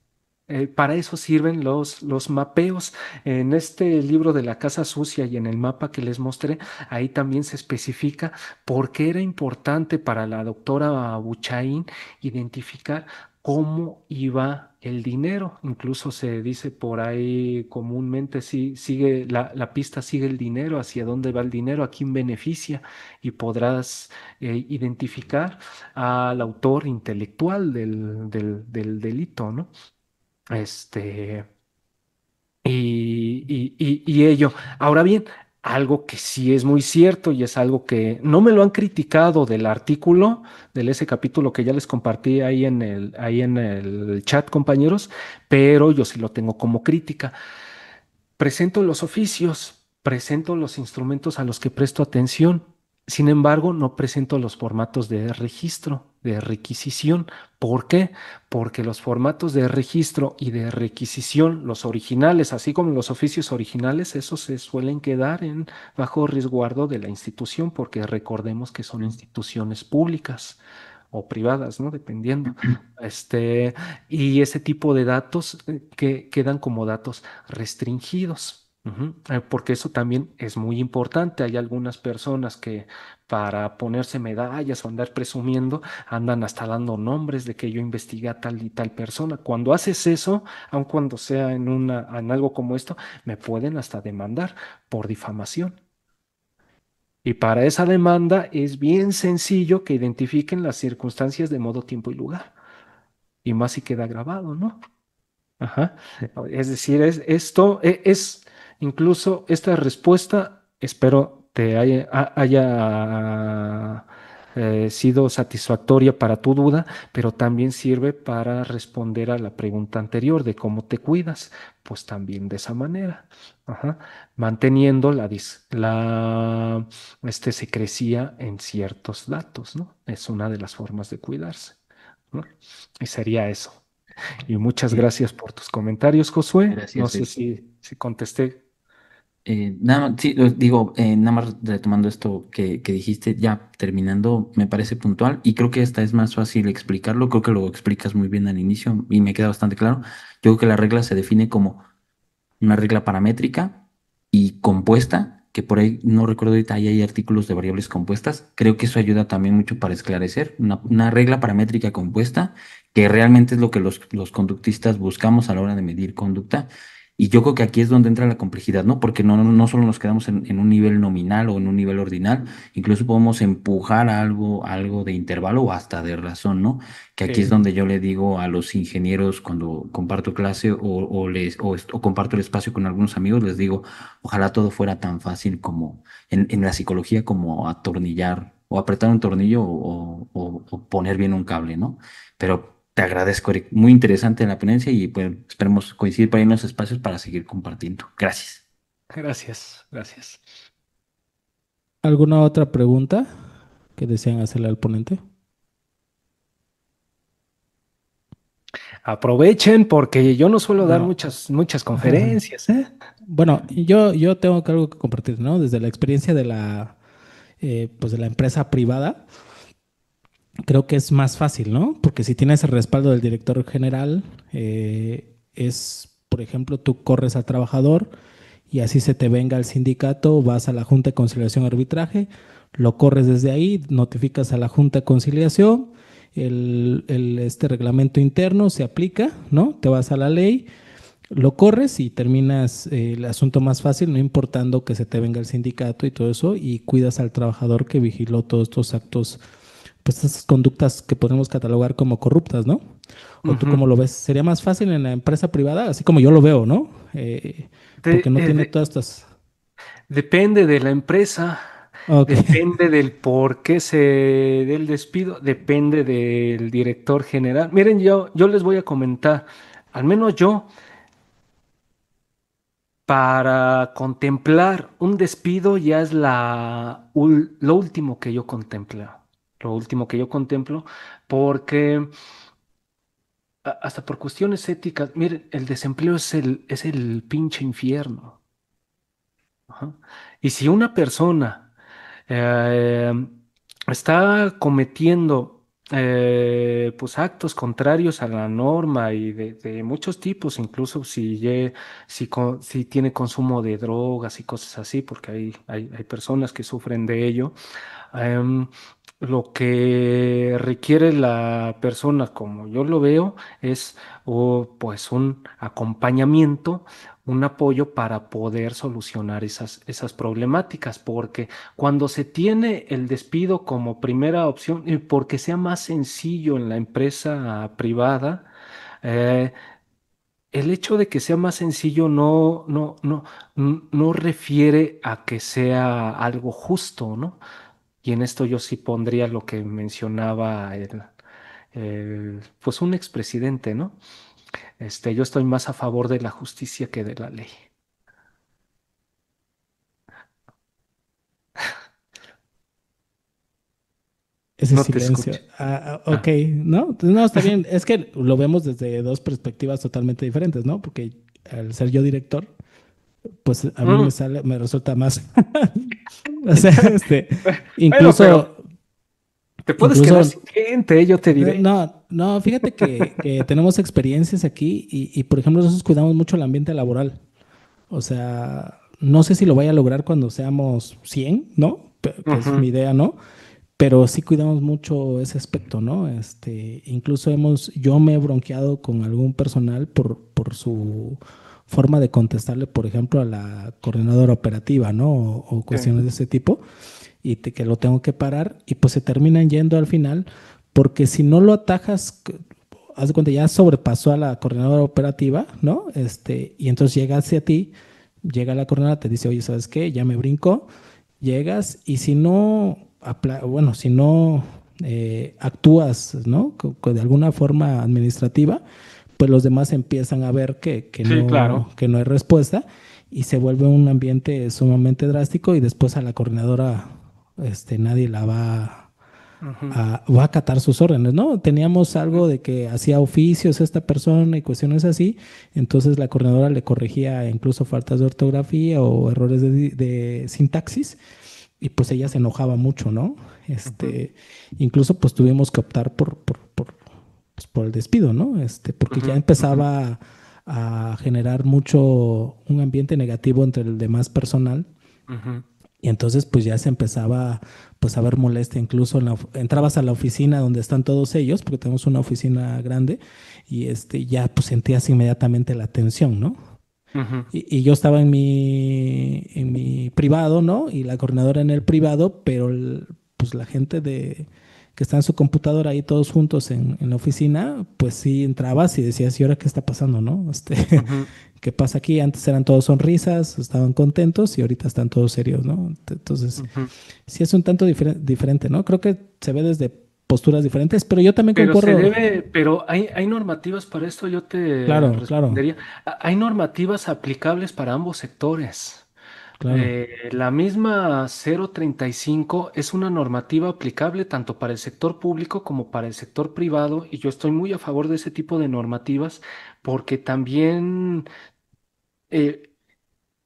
para eso sirven los mapeos. En este libro de la casa sucia y en el mapa que les mostré, ahí también se especifica por qué era importante para la doctora Buchaín identificar cómo iba el dinero. Incluso se dice por ahí comúnmente, sí, sigue la pista, sigue el dinero, hacia dónde va el dinero, a quién beneficia, y podrás identificar al autor intelectual del delito, ¿no? Este, y ello. Ahora bien, algo que sí es muy cierto y es algo que no me lo han criticado del artículo, ese capítulo que ya les compartí ahí en el chat, compañeros, pero yo sí lo tengo como crítica. Presento los oficios, presento los instrumentos a los que presto atención. Sin embargo, no presento los formatos de registro, de requisición. ¿Por qué? Porque los formatos de registro y de requisición, los originales, así como los oficios originales, esos se suelen quedar bajo resguardo de la institución, porque recordemos que son instituciones públicas o privadas, ¿no? Dependiendo. Este, y ese tipo de datos que quedan como datos restringidos. Porque eso también es muy importante. Hay algunas personas que para ponerse medallas o andar presumiendo, andan hasta dando nombres de que yo investigué a tal y tal persona. Cuando haces eso, aun cuando sea en algo como esto, me pueden hasta demandar por difamación. Y para esa demanda es bien sencillo que identifiquen las circunstancias de modo, tiempo y lugar. Y más si queda grabado, ¿no? Ajá. Es decir, esto es incluso esta respuesta, espero te haya sido satisfactoria para tu duda, pero también sirve para responder a la pregunta anterior de cómo te cuidas, pues también de esa manera, ajá, manteniendo secrecía en ciertos datos, ¿no? Es una de las formas de cuidarse, ¿no? Y sería eso. Y muchas Eh, gracias por tus comentarios, Josué. No Gracias, sé Eric. si contesté. Nada más, sí, digo, nada más retomando esto que dijiste, ya terminando, me parece puntual y creo que esta es más fácil explicarlo, creo que lo explicas muy bien al inicio y me queda bastante claro. Yo creo que la regla se define como una regla paramétrica y compuesta, que por ahí no recuerdo ahorita, ahí hay artículos de variables compuestas, creo que eso ayuda también mucho para esclarecer, una regla paramétrica compuesta, que realmente es lo que los conductistas buscamos a la hora de medir conducta. Y yo creo que aquí es donde entra la complejidad, ¿no? Porque no solo nos quedamos en un nivel nominal o en un nivel ordinal, incluso podemos empujar algo de intervalo o hasta de razón, ¿no? Que aquí es Sí. donde yo le digo a los ingenieros cuando comparto clase o comparto el espacio con algunos amigos, les digo, ojalá todo fuera tan fácil como en la psicología como atornillar o apretar un tornillo o poner bien un cable, ¿no? Pero te agradezco, Eric. Muy interesante la ponencia y pues esperemos coincidir por ahí en los espacios para seguir compartiendo. Gracias. Gracias, gracias. ¿Alguna otra pregunta que desean hacerle al ponente? Aprovechen porque yo no suelo dar Bueno, muchas conferencias, ¿eh? bueno, yo tengo algo que compartir, ¿no? Desde la experiencia de pues de la empresa privada, creo que es más fácil, ¿no? Porque si tienes el respaldo del director general, por ejemplo, tú corres al trabajador y así se te venga el sindicato, vas a la Junta de Conciliación y Arbitraje, lo corres desde ahí, notificas a la Junta de Conciliación, este reglamento interno se aplica, ¿no? Te vas a la ley, lo corres y terminas el asunto más fácil, no importando que se te venga el sindicato y todo eso, y cuidas al trabajador que vigiló todos estos actos, pues estas conductas que podemos catalogar como corruptas, ¿no? ¿O tú cómo Ujú. lo ves? ¿Sería más fácil en la empresa privada? Así como yo lo veo, ¿no? Porque De- no eh, tiene de- todas estas... Depende de la empresa, Ok. depende del por qué se dé el despido, depende del director general. Miren, yo les voy a comentar, al menos yo, para contemplar un despido ya es lo último que yo contemplo. Lo último que yo contemplo, porque hasta por cuestiones éticas, miren, el desempleo es el pinche infierno. Ajá. Y si una persona eh, está cometiendo pues actos contrarios a la norma y de muchos tipos, incluso si tiene consumo de drogas y cosas así, porque hay personas que sufren de ello. Em, lo que requiere la persona, como yo lo veo, es pues un acompañamiento, un apoyo para poder solucionar esas problemáticas, porque cuando se tiene el despido como primera opción, y porque sea más sencillo en la empresa privada, eh, el hecho de que sea más sencillo no refiere a que sea algo justo, ¿no? Y en esto yo sí pondría lo que mencionaba pues un expresidente, ¿no? Yo estoy más a favor de la justicia que de la ley. Ese No te silencio. escucho. Ok, Ah. ¿no? No, está bien. Es que lo vemos desde dos perspectivas totalmente diferentes, ¿no? Porque al ser yo director, pues a mí Mm. me resulta más. O sea, Bueno, pero incluso, te puedes quedar incluso, sin gente, yo te diré. no, fíjate que tenemos experiencias aquí y, por ejemplo, nosotros cuidamos mucho el ambiente laboral. O sea, no sé si lo vaya a lograr cuando seamos 100, ¿no? Que es mi Ujú. idea, ¿no? Pero sí cuidamos mucho ese aspecto, ¿no? Incluso yo me he bronqueado con algún personal por su forma de contestarle, por ejemplo, a la coordinadora operativa, ¿no? O Sí. cuestiones de ese tipo, que lo tengo que parar y pues se terminan yendo al final, porque si no lo atajas, haz de cuenta, ya sobrepasó a la coordinadora operativa, ¿no? Y entonces llega hacia ti, llega la coordinadora, te dice, oye, ¿sabes qué? Ya me brincó llegas y si no, bueno, si no actúas, ¿no? De alguna forma administrativa, pues los demás empiezan a ver Sí, claro. que no hay respuesta y se vuelve un ambiente sumamente drástico y después a la coordinadora nadie la Ujú, va a acatar sus órdenes, ¿no? Teníamos algo de que hacía oficios esta persona y cuestiones así, entonces la coordinadora le corregía incluso faltas de ortografía o errores de sintaxis y pues ella se enojaba mucho, ¿no? ujú, Incluso pues tuvimos que optar pues, por el despido, ¿no? Porque ujú, ya ujú, empezaba a generar mucho un ambiente negativo entre el demás personal ujú. y entonces pues ya se empezaba pues a ver molestia, incluso entrabas a la oficina donde están todos ellos, porque tenemos una oficina grande, y ya pues sentías inmediatamente la tensión, ¿no? Ujú. Y yo estaba en mi privado, ¿no? Y la coordinadora en el privado, pero pues la gente que está en su computadora ahí todos juntos en la oficina, pues sí entrabas y decías, ¿y ahora qué está pasando, no? Ujú, ¿Qué pasa aquí? Antes eran todos sonrisas, estaban contentos y ahorita están todos serios, ¿no? Entonces, ujú. sí es un tanto diferente, ¿no? Creo que se ve desde posturas diferentes, pero yo también Pero se concuerdo, debe, pero hay normativas para esto, yo te claro, claro, respondería. Hay normativas aplicables para ambos sectores. claro. La misma 035 es una normativa aplicable tanto para el sector público como para el sector privado, y yo estoy muy a favor de ese tipo de normativas porque también eh,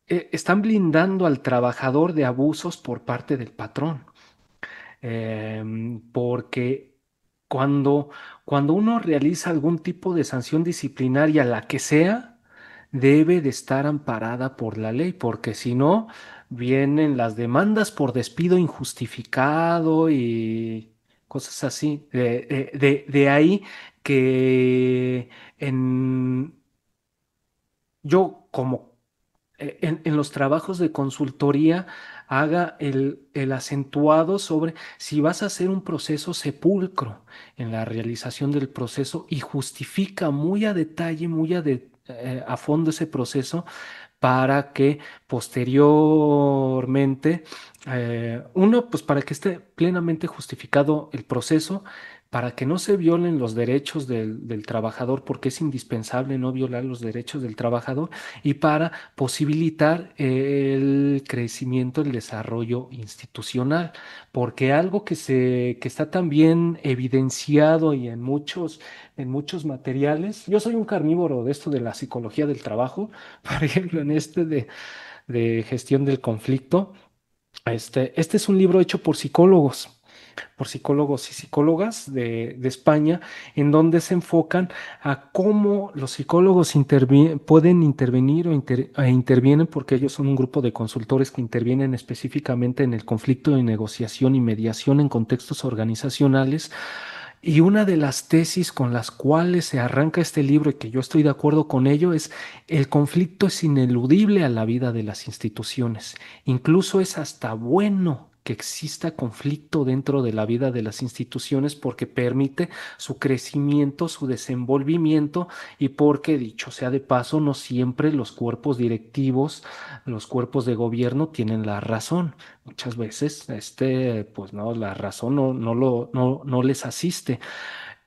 están blindando al trabajador de abusos por parte del patrón. Porque cuando, cuando uno realiza algún tipo de sanción disciplinaria, la que sea, debe de estar amparada por la ley, porque si no, vienen las demandas por despido injustificado y cosas así. De ahí que yo como en los trabajos de consultoría haga el acentuado sobre si vas a hacer un proceso sepulcro en la realización del proceso y justifica muy a detalle, a fondo ese proceso para que posteriormente, uno, pues para que esté plenamente justificado el proceso, para que no se violen los derechos del trabajador, porque es indispensable no violar los derechos del trabajador, y para posibilitar el crecimiento, el desarrollo institucional, porque algo que está también evidenciado y en muchos materiales, yo soy un carnívoro de esto de la psicología del trabajo, por ejemplo, en de gestión del conflicto. Este es un libro hecho por psicólogos y psicólogas de España, en donde se enfocan a cómo los psicólogos pueden intervenir e intervienen, porque ellos son un grupo de consultores que intervienen específicamente en el conflicto de negociación y mediación en contextos organizacionales. Y una de las tesis con las cuales se arranca este libro, y que yo estoy de acuerdo con ello, es el conflicto es ineludible a la vida de las instituciones. Incluso es hasta bueno que exista conflicto dentro de la vida de las instituciones porque permite su crecimiento, su desenvolvimiento, y porque, dicho sea de paso, no siempre los cuerpos directivos, los cuerpos de gobierno tienen la razón. Muchas veces, pues no, la razón no les asiste.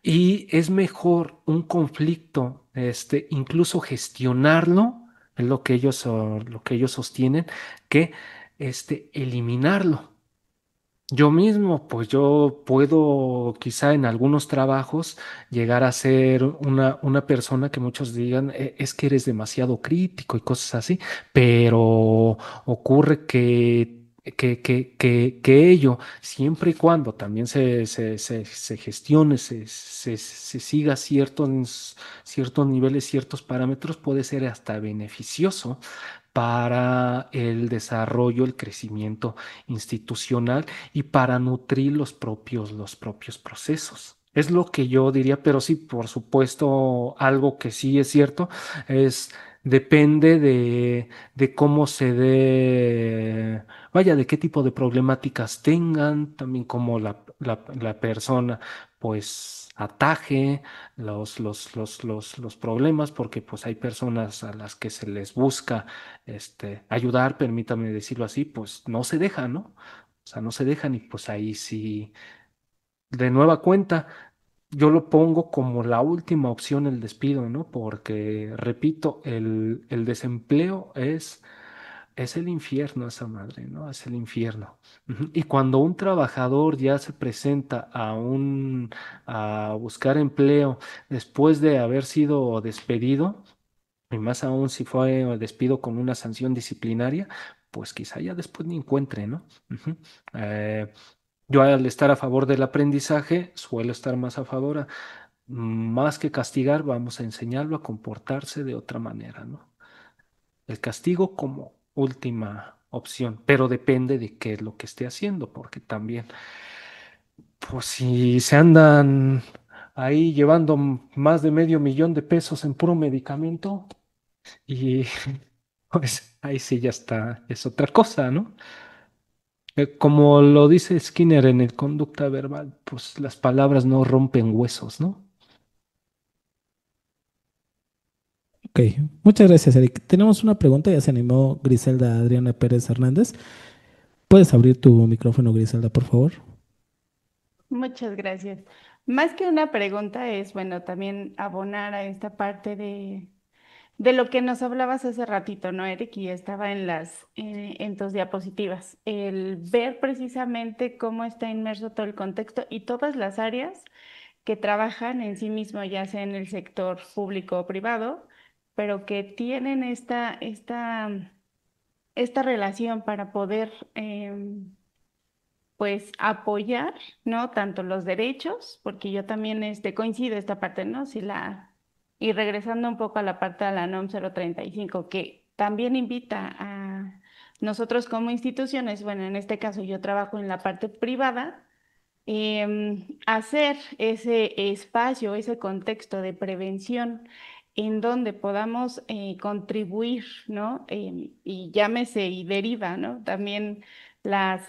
Y es mejor un conflicto, incluso gestionarlo, es lo que ellos sostienen, que eliminarlo. Yo mismo, pues yo puedo quizá en algunos trabajos llegar a ser una persona que muchos digan, Es que eres demasiado crítico y cosas así", pero ocurre que ello, siempre y cuando también se gestione, se siga ciertos niveles, ciertos parámetros, puede ser hasta beneficioso para el desarrollo, el crecimiento institucional y para nutrir los propios procesos. Es lo que yo diría, pero sí, por supuesto, algo que sí es cierto es depende de cómo se dé, vaya, de qué tipo de problemáticas tengan, también cómo la persona, pues ataje los problemas, porque pues hay personas a las que se les busca ayudar, permítame decirlo así, pues no se dejan, ¿no? O sea, no se dejan y pues ahí sí, de nueva cuenta, yo lo pongo como la última opción el despido, ¿no? Porque, repito, el desempleo es el infierno, esa madre, ¿no? Es el infierno. Ujú. Y cuando un trabajador ya se presenta a buscar empleo después de haber sido despedido, y más aún si fue despido con una sanción disciplinaria, pues quizá ya después ni encuentre, ¿no? Ujú. Eh, yo al estar a favor del aprendizaje, suelo estar más a favor, más que castigar, vamos a enseñarlo a comportarse de otra manera, ¿no? El castigo como última opción, pero depende de qué es lo que esté haciendo, porque también, pues si se andan ahí llevando más de medio millón de pesos en puro medicamento, y pues ahí sí ya está, es otra cosa, ¿no? Como lo dice Skinner en el Conducta Verbal, pues las palabras no rompen huesos, ¿no? Ok, muchas gracias, Eric. Tenemos una pregunta, ya se animó Griselda Adriana Pérez Hernández. ¿Puedes abrir tu micrófono, Griselda, por favor? Muchas gracias. Más que una pregunta es, bueno, también abonar a esta parte de lo que nos hablabas hace ratito, ¿no, Eric? Y estaba en tus diapositivas. El ver precisamente cómo está inmerso todo el contexto y todas las áreas que trabajan en sí mismo, ya sea en el sector público o privado, pero que tienen esta relación para poder pues apoyar, ¿no? Tanto los derechos, porque yo también coincido esta parte, ¿no? Y regresando un poco a la parte de la NOM 035, que también invita a nosotros como instituciones, bueno, en este caso yo trabajo en la parte privada, hacer ese espacio, ese contexto de prevención en donde podamos contribuir, ¿no? Y llámese y deriva, ¿no? También la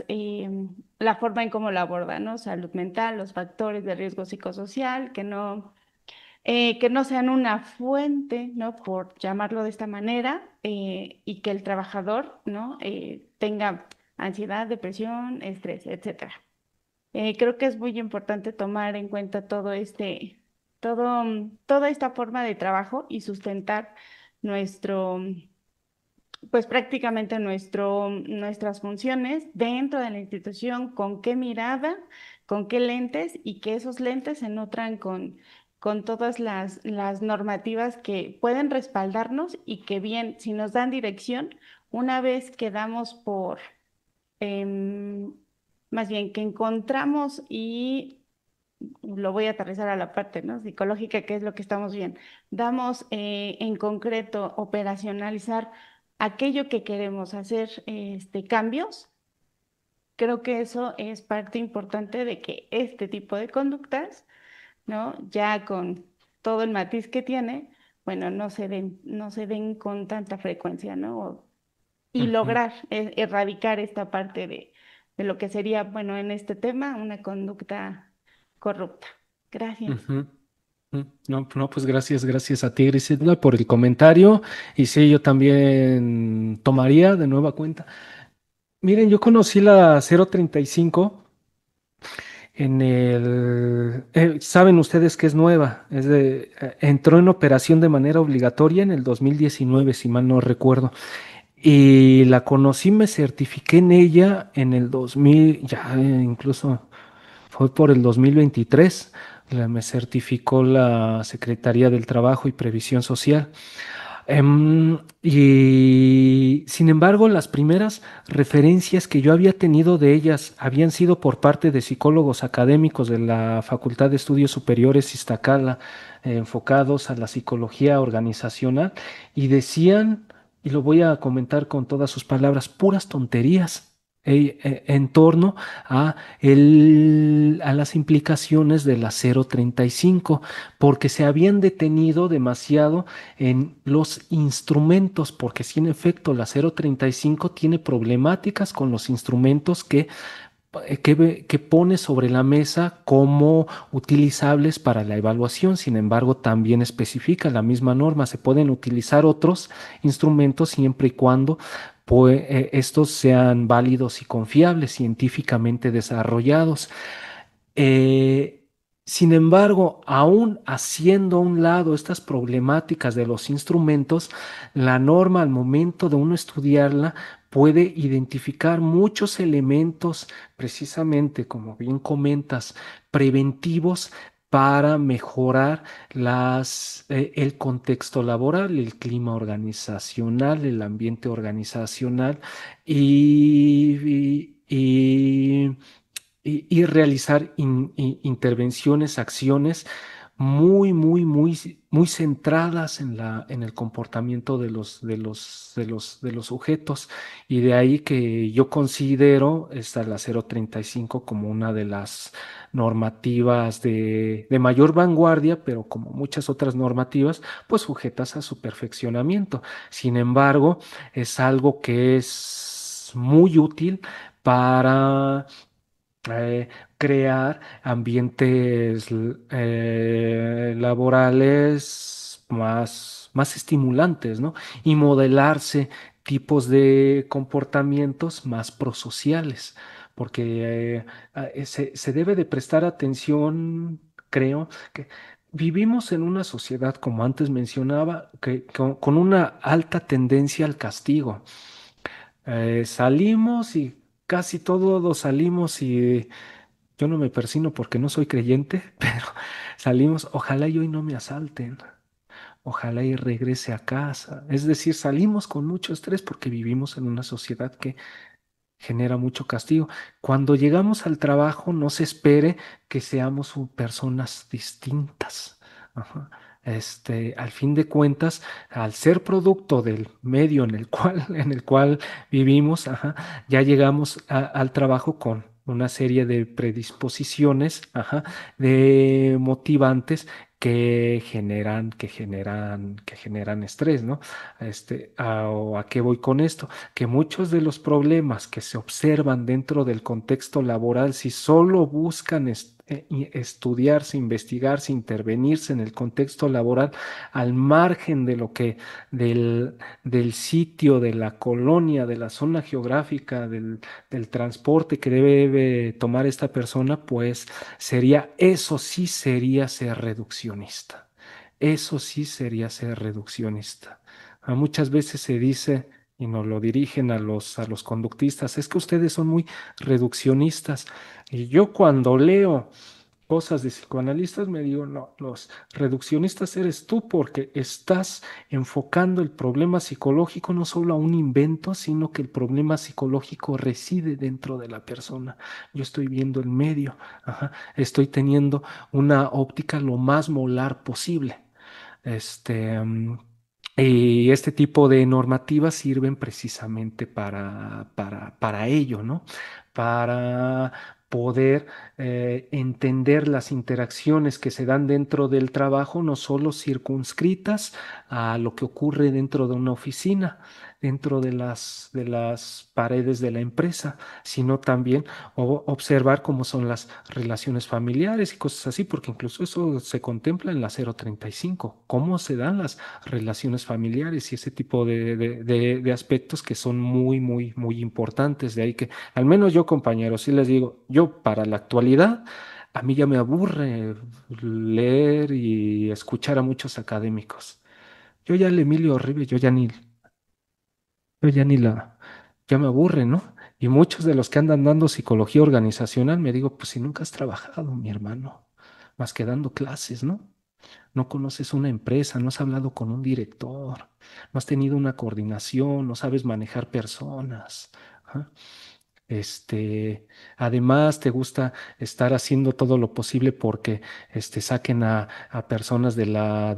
forma en cómo lo abordan, ¿no? Salud mental, los factores de riesgo psicosocial, que no sean una fuente, ¿no? Por llamarlo de esta manera, y que el trabajador, ¿no? Tenga ansiedad, depresión, estrés, etcétera. Creo que es muy importante tomar en cuenta toda esta forma de trabajo y sustentar nuestro, pues prácticamente nuestras funciones dentro de la institución, con qué mirada, con qué lentes y que esos lentes se nutran con todas las normativas que pueden respaldarnos y que bien, si nos dan dirección, una vez que damos em, más bien que encontramos y lo voy a aterrizar a la parte, ¿no? Psicológica, que es lo que estamos bien. Damos en concreto operacionalizar aquello que queremos hacer, cambios. Creo que eso es parte importante de que este tipo de conductas, ¿no? Ya con todo el matiz que tiene, bueno, no se den con tanta frecuencia, ¿no? Y Ujú, lograr erradicar esta parte de lo que sería, bueno, en este tema, una conducta corrupta. Gracias. ujú, ujú. No, no, pues gracias a ti, Griselda, por el comentario. Y sí, yo también tomaría de nueva cuenta. Miren, yo conocí la 035 saben ustedes que es nueva, entró en operación de manera obligatoria en el 2019, si mal no recuerdo. Y la conocí, me certifiqué en ella en el 2000, ya incluso fue por el 2023. Me certificó la Secretaría del Trabajo y Previsión Social. Y sin embargo, las primeras referencias que yo había tenido de ellas habían sido por parte de psicólogos académicos de la Facultad de Estudios Superiores Iztacala, enfocados a la psicología organizacional, y decían, y lo voy a comentar con todas sus palabras, puras tonterías. En torno a las implicaciones de la 035, porque se habían detenido demasiado en los instrumentos, porque si en efecto la 035 tiene problemáticas con los instrumentos que que pone sobre la mesa como utilizables para la evaluación. Sin embargo, también especifica la misma norma, se pueden utilizar otros instrumentos siempre y cuando estos sean válidos y confiables, científicamente desarrollados. Eh, Sin embargo, aún haciendo a un lado estas problemáticas de los instrumentos, la norma al momento de uno estudiarla puede identificar muchos elementos, precisamente como bien comentas, preventivos para mejorar el contexto laboral, el clima organizacional, el ambiente organizacional y realizar intervenciones, acciones muy centradas en en el comportamiento de los sujetos. Y de ahí que yo considero esta la 035 como una de las normativas de mayor vanguardia, pero como muchas otras normativas, pues sujetas a su perfeccionamiento. Sin embargo, es algo que es muy útil para eh, crear ambientes laborales más estimulantes, ¿no? Y modelarse tipos de comportamientos más prosociales, porque se debe de prestar atención, creo, que vivimos en una sociedad, como antes mencionaba, que, con una alta tendencia al castigo. Salimos y casi todos salimos y yo no me persino porque no soy creyente, pero salimos, ojalá y hoy no me asalten, ojalá y regrese a casa. Es decir, salimos con mucho estrés porque vivimos en una sociedad que genera mucho castigo. Cuando llegamos al trabajo, no se espere que seamos personas distintas. Ajá. Al fin de cuentas, al ser producto del medio en el cual vivimos, ajá, ya llegamos al trabajo con una serie de predisposiciones, ajá, de motivantes que generan estrés, ¿no? ¿O a qué voy con esto? Que muchos de los problemas que se observan dentro del contexto laboral, si solo buscan estudiarse, investigarse, intervenirse en el contexto laboral, al margen de lo que del sitio, de la colonia, de la zona geográfica, del transporte que debe tomar esta persona, pues eso sí sería ser reduccionista. Eso sí sería ser reduccionista. Muchas veces se dice y nos lo dirigen a a los conductistas, es que ustedes son muy reduccionistas. Y yo cuando leo cosas de psicoanalistas me digo, no, los reduccionistas eres tú porque estás enfocando el problema psicológico no solo a un invento, sino que el problema psicológico reside dentro de la persona. Yo estoy viendo el medio, ajá, estoy teniendo una óptica lo más molar posible. Este, mm, y este tipo de normativas sirven precisamente para ello, ¿no? Para poder entender las interacciones que se dan dentro del trabajo, no solo circunscritas a lo que ocurre dentro de una oficina, dentro de de las paredes de la empresa, sino también observar cómo son las relaciones familiares y cosas así, porque incluso eso se contempla en la 035, cómo se dan las relaciones familiares y ese tipo de aspectos que son muy importantes. De ahí que, al menos yo, compañeros, sí les digo, yo para la actualidad, a mí ya me aburre leer y escuchar a muchos académicos. Yo ya el Emilio Ribe, yo ya ni la, ya me aburre, ¿no? Y muchos de los que andan dando psicología organizacional, me digo, pues si nunca has trabajado, mi hermano, más que dando clases, ¿no? No conoces una empresa, no has hablado con un director, no has tenido una coordinación, no sabes manejar personas. Ajá. Además, te gusta estar haciendo todo lo posible porque saquen a personas de la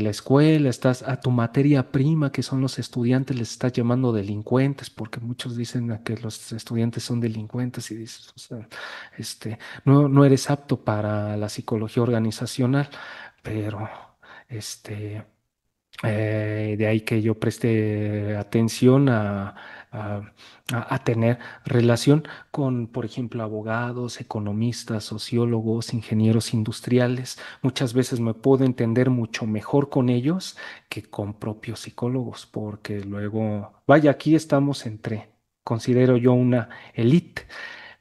escuela, estás a tu materia prima, que son los estudiantes, les estás llamando delincuentes, porque muchos dicen que los estudiantes son delincuentes y dices, o sea, no eres apto para la psicología organizacional, pero este De ahí que yo preste atención a- a tener relación con, por ejemplo, abogados, economistas, sociólogos, ingenieros industriales. Muchas veces me puedo entender mucho mejor con ellos que con propios psicólogos, porque luego, vaya, aquí estamos entre, considero yo una élite,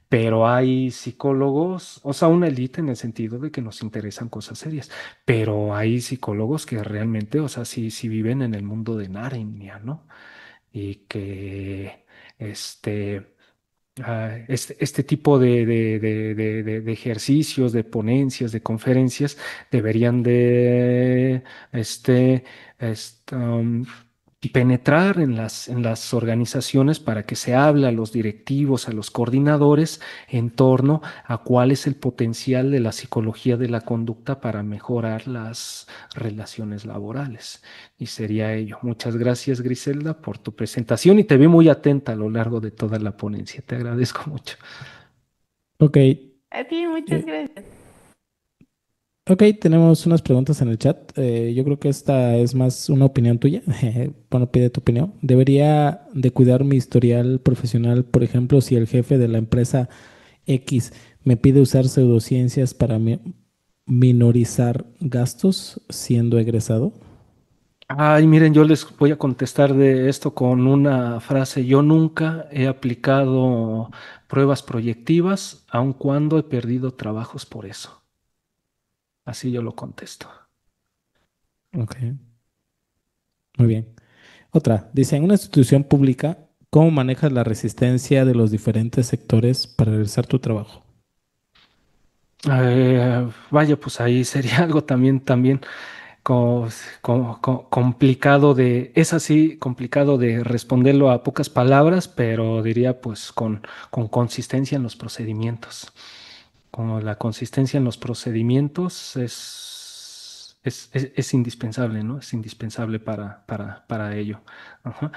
pero hay psicólogos, o sea, una élite en el sentido de que nos interesan cosas serias, pero hay psicólogos que realmente, o sea, sí viven en el mundo de Narnia, ¿no? Y que este, este tipo de ejercicios, de ponencias, de conferencias, deberían de penetrar en las organizaciones para que se hable a los directivos, a los coordinadores, en torno a cuál es el potencial de la psicología de la conducta para mejorar las relaciones laborales. Y sería ello. Muchas gracias, Griselda, por tu presentación y te vi muy atenta a lo largo de toda la ponencia. Te agradezco mucho. Ok, A ti, muchas gracias. ok, tenemos unas preguntas en el chat. Yo creo que esta es más una opinión tuya. Bueno, pide tu opinión. ¿Debería de cuidar mi historial profesional, por ejemplo, si el jefe de la empresa X me pide usar pseudociencias para minorizar gastos siendo egresado? Ay, miren, yo les voy a contestar de esto con una frase. Yo nunca he aplicado pruebas proyectivas, aun cuando he perdido trabajos por eso. Así yo lo contesto. Ok, muy bien. Otra, dice, en una institución pública, ¿cómo manejas la resistencia de los diferentes sectores para realizar tu trabajo? Vaya, pues ahí sería algo también complicado es así, complicado de responderlo a pocas palabras, pero diría pues con consistencia en los procedimientos. Como la consistencia en los procedimientos es indispensable, ¿no? Es indispensable para ello. Ajá.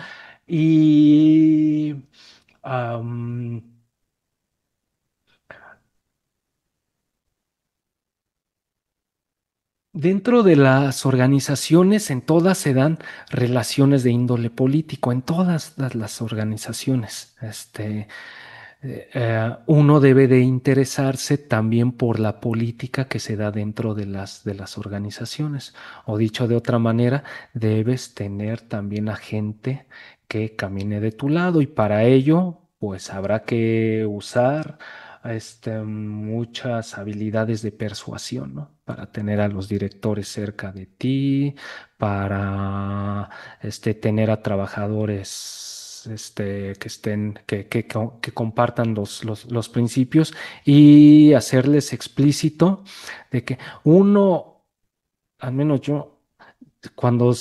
Y am, dentro de las organizaciones, en todas se dan relaciones de índole político, en todas las organizaciones. Uno debe de interesarse también por la política que se da dentro de las organizaciones. O dicho de otra manera, debes tener también a gente que camine de tu lado y para ello, pues habrá que usar muchas habilidades de persuasión, ¿no? Para tener a los directores cerca de ti, para tener a trabajadores que estén, que compartan los principios y hacerles explícito de que uno, al menos yo, cuando,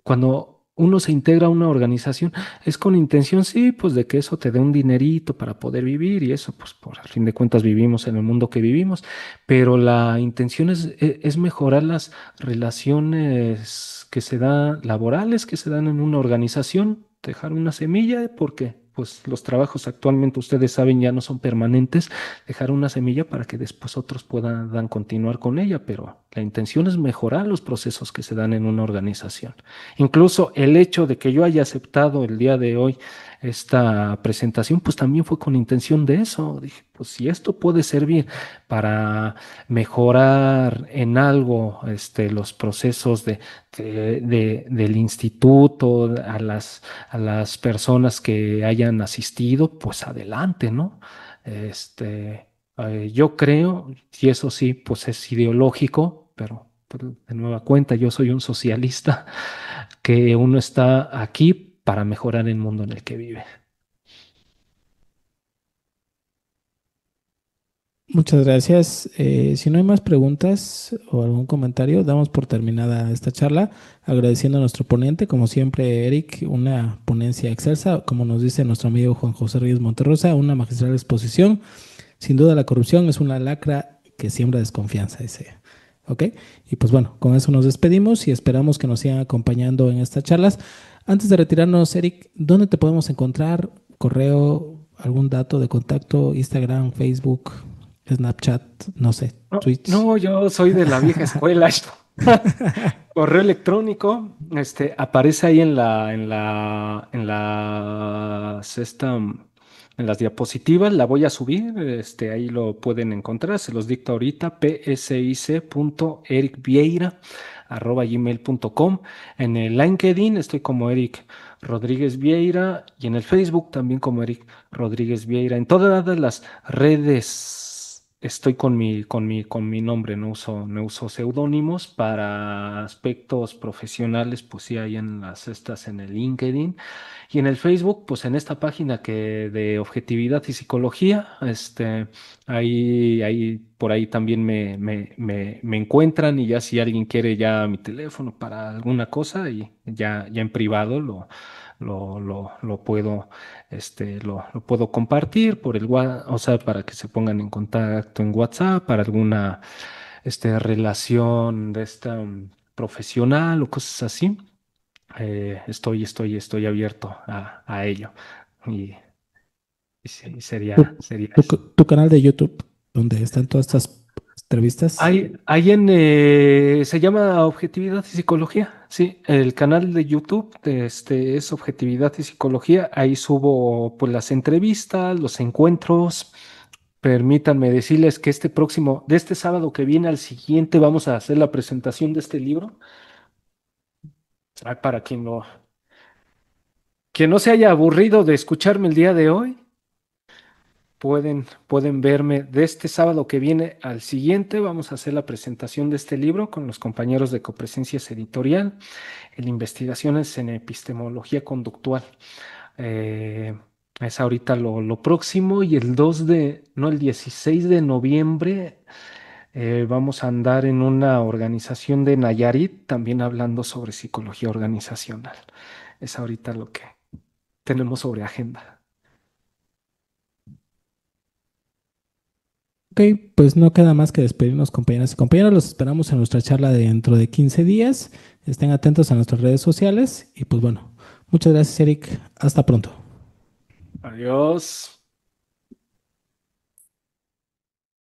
cuando uno se integra a una organización, es con intención, sí, pues de que eso te dé un dinerito para poder vivir y eso, pues por al fin de cuentas vivimos en el mundo que vivimos, pero la intención es mejorar las relaciones que se dan, laborales que se dan en una organización, dejar una semilla, porque pues los trabajos actualmente, ustedes saben, ya no son permanentes, dejar una semilla para que después otros puedan continuar con ella, pero la intención es mejorar los procesos que se dan en una organización. Incluso el hecho de que yo haya aceptado el día de hoy esta presentación, pues también fue con intención de eso. Dije, pues si esto puede servir para mejorar en algo los procesos del instituto, a las personas que hayan asistido, pues adelante, ¿no? Yo creo, y eso sí, pues es ideológico, pero de nueva cuenta, yo soy un socialista, que uno está aquí para mejorar el mundo en el que vive. Muchas gracias. Si no hay más preguntas o algún comentario, damos por terminada esta charla, agradeciendo a nuestro ponente, como siempre, Eric, una ponencia excelsa, como nos dice nuestro amigo Juan José Reyes Monterrosa, una magistral exposición. Sin duda la corrupción es una lacra que siembra desconfianza, dice. ¿Ok? Y pues bueno, con eso nos despedimos y esperamos que nos sigan acompañando en estas charlas. Antes de retirarnos, Eric, ¿dónde te podemos encontrar? Correo, algún dato de contacto, Instagram, Facebook, Snapchat, no sé, No, Twitch. no, yo soy de la vieja escuela. Correo electrónico, aparece ahí en las diapositivas, la voy a subir, ahí lo pueden encontrar, se los dicto ahorita, psic.ericvieira@gmail.com. En el LinkedIn estoy como Eric Rodríguez Vieira y en el Facebook también como Eric Rodríguez Vieira. En todas las redes estoy con mi nombre, no uso seudónimos. Para aspectos profesionales, pues sí, hay en las estas en el LinkedIn y en el Facebook, pues en esta página que de objetividad y psicología, ahí por ahí también me encuentran y ya si alguien quiere ya mi teléfono para alguna cosa y ya en privado lo puedo lo puedo compartir por el WhatsApp, o sea, para que se pongan en contacto en WhatsApp para alguna relación de esta profesional o cosas así. Estoy abierto a ello. Y, y sí, sería, Tu, sería eso. tu canal de YouTube, donde están todas estas entrevistas. Se llama Objetividad y Psicología, sí, el canal de YouTube es Objetividad y Psicología, ahí subo pues las entrevistas, los encuentros. Permítanme decirles que de este sábado que viene al siguiente, vamos a hacer la presentación de este libro. Para quien no se haya aburrido de escucharme el día de hoy, pueden verme de este sábado que viene al siguiente. Vamos a hacer la presentación de este libro con los compañeros de Copresencias Editorial, en investigaciones en epistemología conductual. Eh, es ahorita lo próximo y el 16 de noviembre vamos a andar en una organización de Nayarit también hablando sobre psicología organizacional. Es ahorita lo que tenemos sobre agenda. Ok, pues no queda más que despedirnos, compañeras y compañeros. Los esperamos en nuestra charla de dentro de 15 días. Estén atentos a nuestras redes sociales y pues bueno, muchas gracias, Eric. Hasta pronto. Adiós.